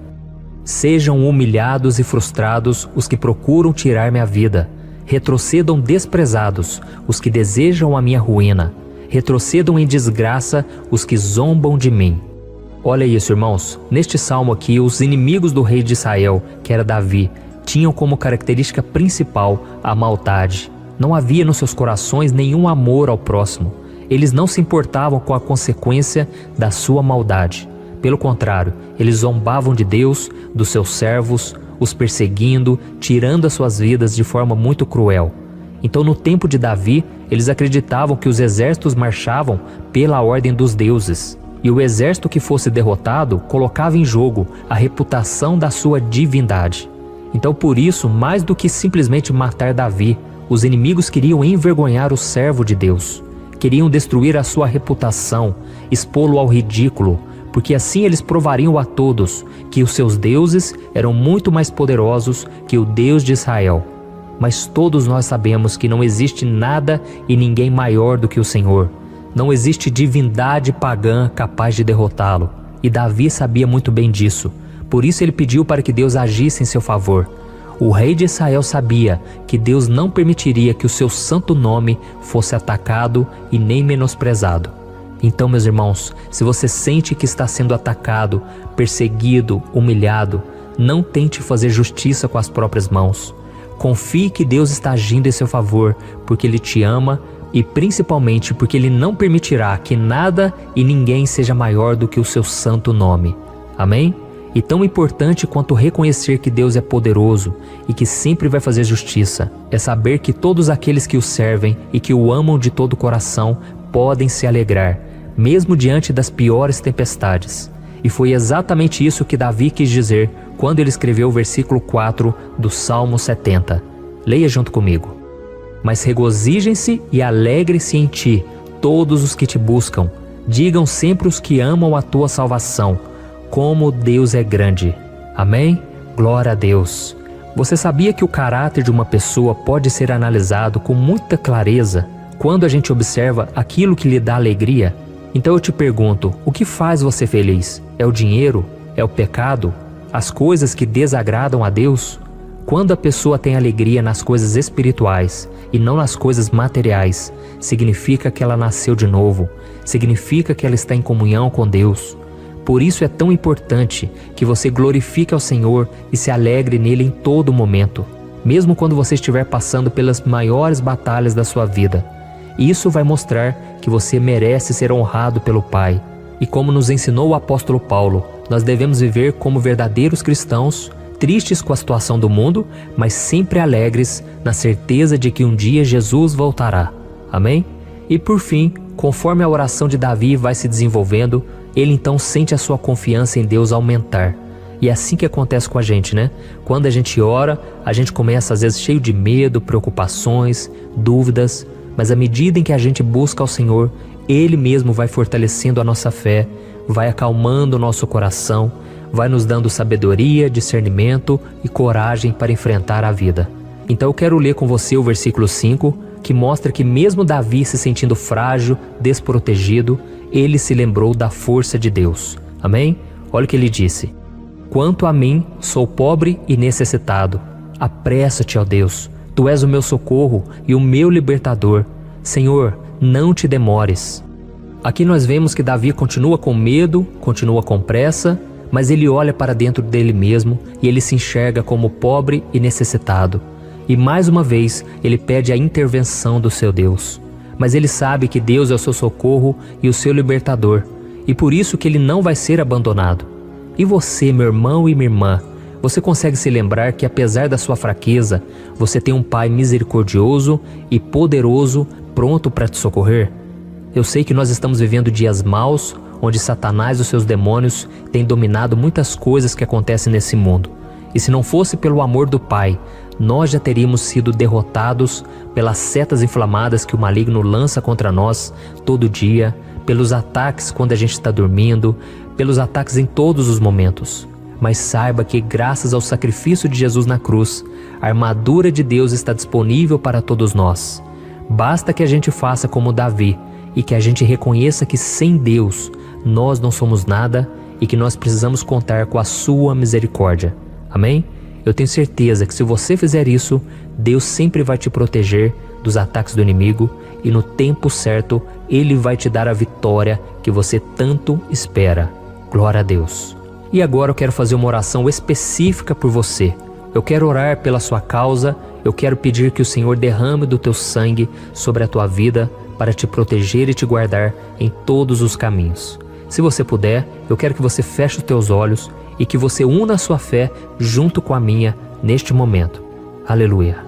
Sejam humilhados e frustrados os que procuram tirar minha vida. Retrocedam desprezados os que desejam a minha ruína. Retrocedam em desgraça os que zombam de mim. Olha isso, irmãos. Neste salmo aqui, os inimigos do rei de Israel, que era Davi, tinham como característica principal a maldade. Não havia nos seus corações nenhum amor ao próximo. Eles não se importavam com a consequência da sua maldade. Pelo contrário, eles zombavam de Deus, dos seus servos, os perseguindo, tirando as suas vidas de forma muito cruel. Então, no tempo de Davi, eles acreditavam que os exércitos marchavam pela ordem dos deuses. E o exército que fosse derrotado colocava em jogo a reputação da sua divindade. Então, por isso, mais do que simplesmente matar Davi, os inimigos queriam envergonhar o servo de Deus. Queriam destruir a sua reputação, expô-lo ao ridículo, porque assim eles provariam a todos que os seus deuses eram muito mais poderosos que o Deus de Israel. Mas todos nós sabemos que não existe nada e ninguém maior do que o Senhor. Não existe divindade pagã capaz de derrotá-lo. E Davi sabia muito bem disso. Por isso ele pediu para que Deus agisse em seu favor. O rei de Israel sabia que Deus não permitiria que o seu santo nome fosse atacado e nem menosprezado. Então, meus irmãos, se você sente que está sendo atacado, perseguido, humilhado, não tente fazer justiça com as próprias mãos. Confie que Deus está agindo em seu favor, porque Ele te ama e principalmente porque Ele não permitirá que nada e ninguém seja maior do que o seu santo nome. Amém? E tão importante quanto reconhecer que Deus é poderoso e que sempre vai fazer justiça, é saber que todos aqueles que o servem e que o amam de todo o coração podem se alegrar, mesmo diante das piores tempestades. E foi exatamente isso que Davi quis dizer quando ele escreveu o versículo 4 do Salmo 70. Leia junto comigo. Mas regozijem-se e alegrem-se em ti, todos os que te buscam. Digam sempre os que amam a tua salvação, como Deus é grande. Amém? Glória a Deus. Você sabia que o caráter de uma pessoa pode ser analisado com muita clareza quando a gente observa aquilo que lhe dá alegria? Então eu te pergunto, o que faz você feliz? É o dinheiro? É o pecado? As coisas que desagradam a Deus? Quando a pessoa tem alegria nas coisas espirituais e não nas coisas materiais, significa que ela nasceu de novo, significa que ela está em comunhão com Deus. Por isso é tão importante que você glorifique ao Senhor e se alegre nele em todo momento, mesmo quando você estiver passando pelas maiores batalhas da sua vida. Isso vai mostrar que você merece ser honrado pelo Pai. E como nos ensinou o apóstolo Paulo, nós devemos viver como verdadeiros cristãos, tristes com a situação do mundo, mas sempre alegres na certeza de que um dia Jesus voltará. Amém? E por fim, conforme a oração de Davi vai se desenvolvendo, ele então sente a sua confiança em Deus aumentar. E é assim que acontece com a gente, né? Quando a gente ora, a gente começa às vezes cheio de medo, preocupações, dúvidas, mas à medida em que a gente busca ao Senhor, Ele mesmo vai fortalecendo a nossa fé, vai acalmando o nosso coração, vai nos dando sabedoria, discernimento e coragem para enfrentar a vida. Então eu quero ler com você o versículo 5, que mostra que mesmo Davi se sentindo frágil, desprotegido, ele se lembrou da força de Deus. Amém? Olha o que ele disse. Quanto a mim, sou pobre e necessitado. Apressa-te, ó Deus. Tu és o meu socorro e o meu libertador. Senhor, não te demores. Aqui nós vemos que Davi continua com medo, continua com pressa, mas ele olha para dentro dele mesmo e ele se enxerga como pobre e necessitado. E mais uma vez, ele pede a intervenção do seu Deus. Mas ele sabe que Deus é o seu socorro e o seu libertador, e por isso que ele não vai ser abandonado. E você, meu irmão e minha irmã, você consegue se lembrar que apesar da sua fraqueza, você tem um Pai misericordioso e poderoso pronto para te socorrer? Eu sei que nós estamos vivendo dias maus, onde Satanás e os seus demônios têm dominado muitas coisas que acontecem nesse mundo. E se não fosse pelo amor do Pai, nós já teríamos sido derrotados pelas setas inflamadas que o maligno lança contra nós todo dia, pelos ataques quando a gente está dormindo, pelos ataques em todos os momentos. Mas saiba que graças ao sacrifício de Jesus na cruz, a armadura de Deus está disponível para todos nós. Basta que a gente faça como Davi e que a gente reconheça que sem Deus nós não somos nada e que nós precisamos contar com a sua misericórdia. Amém? Eu tenho certeza que se você fizer isso, Deus sempre vai te proteger dos ataques do inimigo e no tempo certo Ele vai te dar a vitória que você tanto espera. Glória a Deus. E agora eu quero fazer uma oração específica por você. Eu quero orar pela sua causa, eu quero pedir que o Senhor derrame do teu sangue sobre a tua vida para te proteger e te guardar em todos os caminhos. Se você puder, eu quero que você feche os teus olhos e que você una a sua fé junto com a minha neste momento. Aleluia.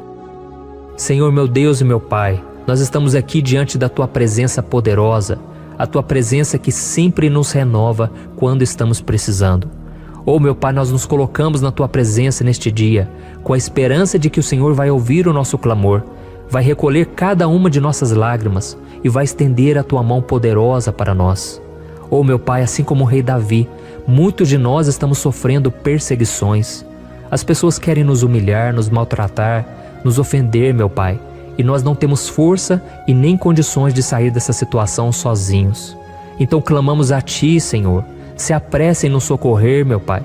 Senhor meu Deus e meu Pai, nós estamos aqui diante da Tua presença poderosa, a Tua presença que sempre nos renova quando estamos precisando. Oh meu Pai, nós nos colocamos na Tua presença neste dia, com a esperança de que o Senhor vai ouvir o nosso clamor, vai recolher cada uma de nossas lágrimas e vai estender a Tua mão poderosa para nós. Oh meu Pai, assim como o rei Davi, muitos de nós estamos sofrendo perseguições. As pessoas querem nos humilhar, nos maltratar, nos ofender, meu Pai, e nós não temos força e nem condições de sair dessa situação sozinhos. Então clamamos a Ti, Senhor, se apresse em nos socorrer, meu Pai.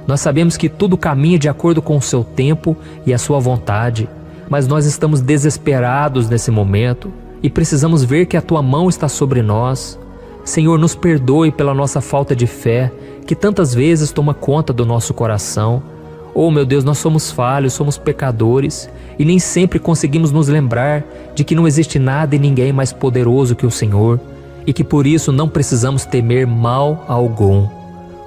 Nós sabemos que tudo caminha de acordo com o Seu tempo e a Sua vontade, mas nós estamos desesperados nesse momento e precisamos ver que a Tua mão está sobre nós. Senhor, nos perdoe pela nossa falta de fé, que tantas vezes toma conta do nosso coração. Oh meu Deus, nós somos falhos, somos pecadores e nem sempre conseguimos nos lembrar de que não existe nada e ninguém mais poderoso que o Senhor e que por isso não precisamos temer mal algum.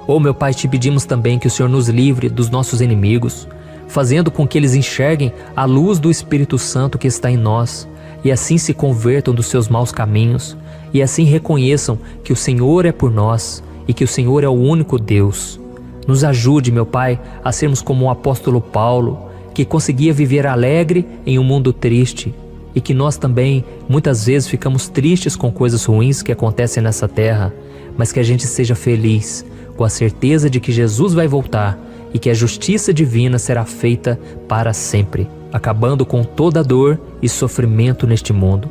Oh meu Pai, te pedimos também que o Senhor nos livre dos nossos inimigos, fazendo com que eles enxerguem a luz do Espírito Santo que está em nós e assim se convertam dos seus maus caminhos e assim reconheçam que o Senhor é por nós e que o Senhor é o único Deus. Nos ajude, meu Pai, a sermos como o apóstolo Paulo, que conseguia viver alegre em um mundo triste e que nós também muitas vezes ficamos tristes com coisas ruins que acontecem nessa terra, mas que a gente seja feliz com a certeza de que Jesus vai voltar e que a justiça divina será feita para sempre, acabando com toda dor e sofrimento neste mundo.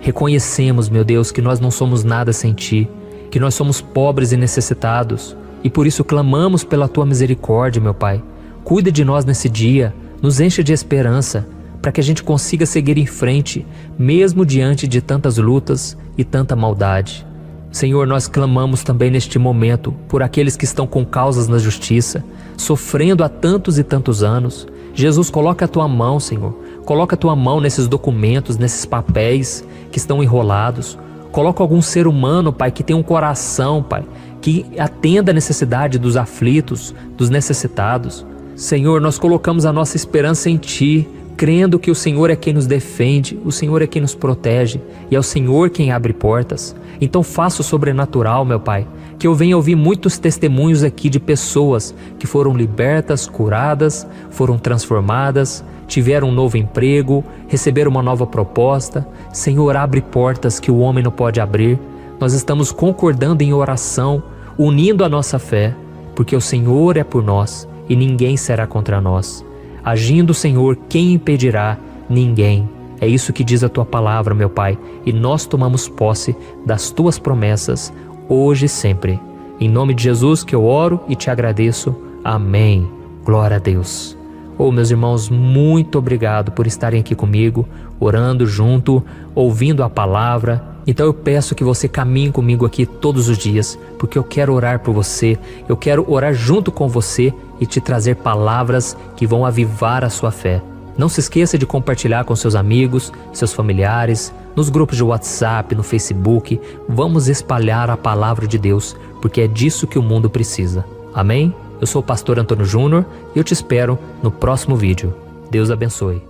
Reconhecemos, meu Deus, que nós não somos nada sem Ti, que nós somos pobres e necessitados, e por isso clamamos pela Tua misericórdia, meu Pai. Cuida de nós nesse dia, nos enche de esperança, para que a gente consiga seguir em frente, mesmo diante de tantas lutas e tanta maldade. Senhor, nós clamamos também neste momento por aqueles que estão com causas na justiça, sofrendo há tantos e tantos anos. Jesus, coloca a Tua mão, Senhor. Coloca a Tua mão nesses documentos, nesses papéis que estão enrolados. Coloca algum ser humano, Pai, que tem um coração, Pai, que atenda a necessidade dos aflitos, dos necessitados. Senhor, nós colocamos a nossa esperança em Ti, crendo que o Senhor é quem nos defende, o Senhor é quem nos protege e é o Senhor quem abre portas. Então faça o sobrenatural, meu Pai, que eu venha ouvir muitos testemunhos aqui de pessoas que foram libertas, curadas, foram transformadas, tiveram um novo emprego, receberam uma nova proposta. Senhor, abre portas que o homem não pode abrir. Nós estamos concordando em oração, unindo a nossa fé, porque o Senhor é por nós e ninguém será contra nós. Agindo o Senhor, quem impedirá? Ninguém. É isso que diz a Tua palavra, meu Pai, e nós tomamos posse das Tuas promessas, hoje e sempre. Em nome de Jesus que eu oro e te agradeço. Amém. Glória a Deus. Oh, meus irmãos, muito obrigado por estarem aqui comigo, orando junto, ouvindo a palavra. Então eu peço que você caminhe comigo aqui todos os dias, porque eu quero orar por você, eu quero orar junto com você e te trazer palavras que vão avivar a sua fé. Não se esqueça de compartilhar com seus amigos, seus familiares, nos grupos de WhatsApp, no Facebook. Vamos espalhar a palavra de Deus, porque é disso que o mundo precisa. Amém? Eu sou o pastor Antônio Júnior e eu te espero no próximo vídeo. Deus abençoe.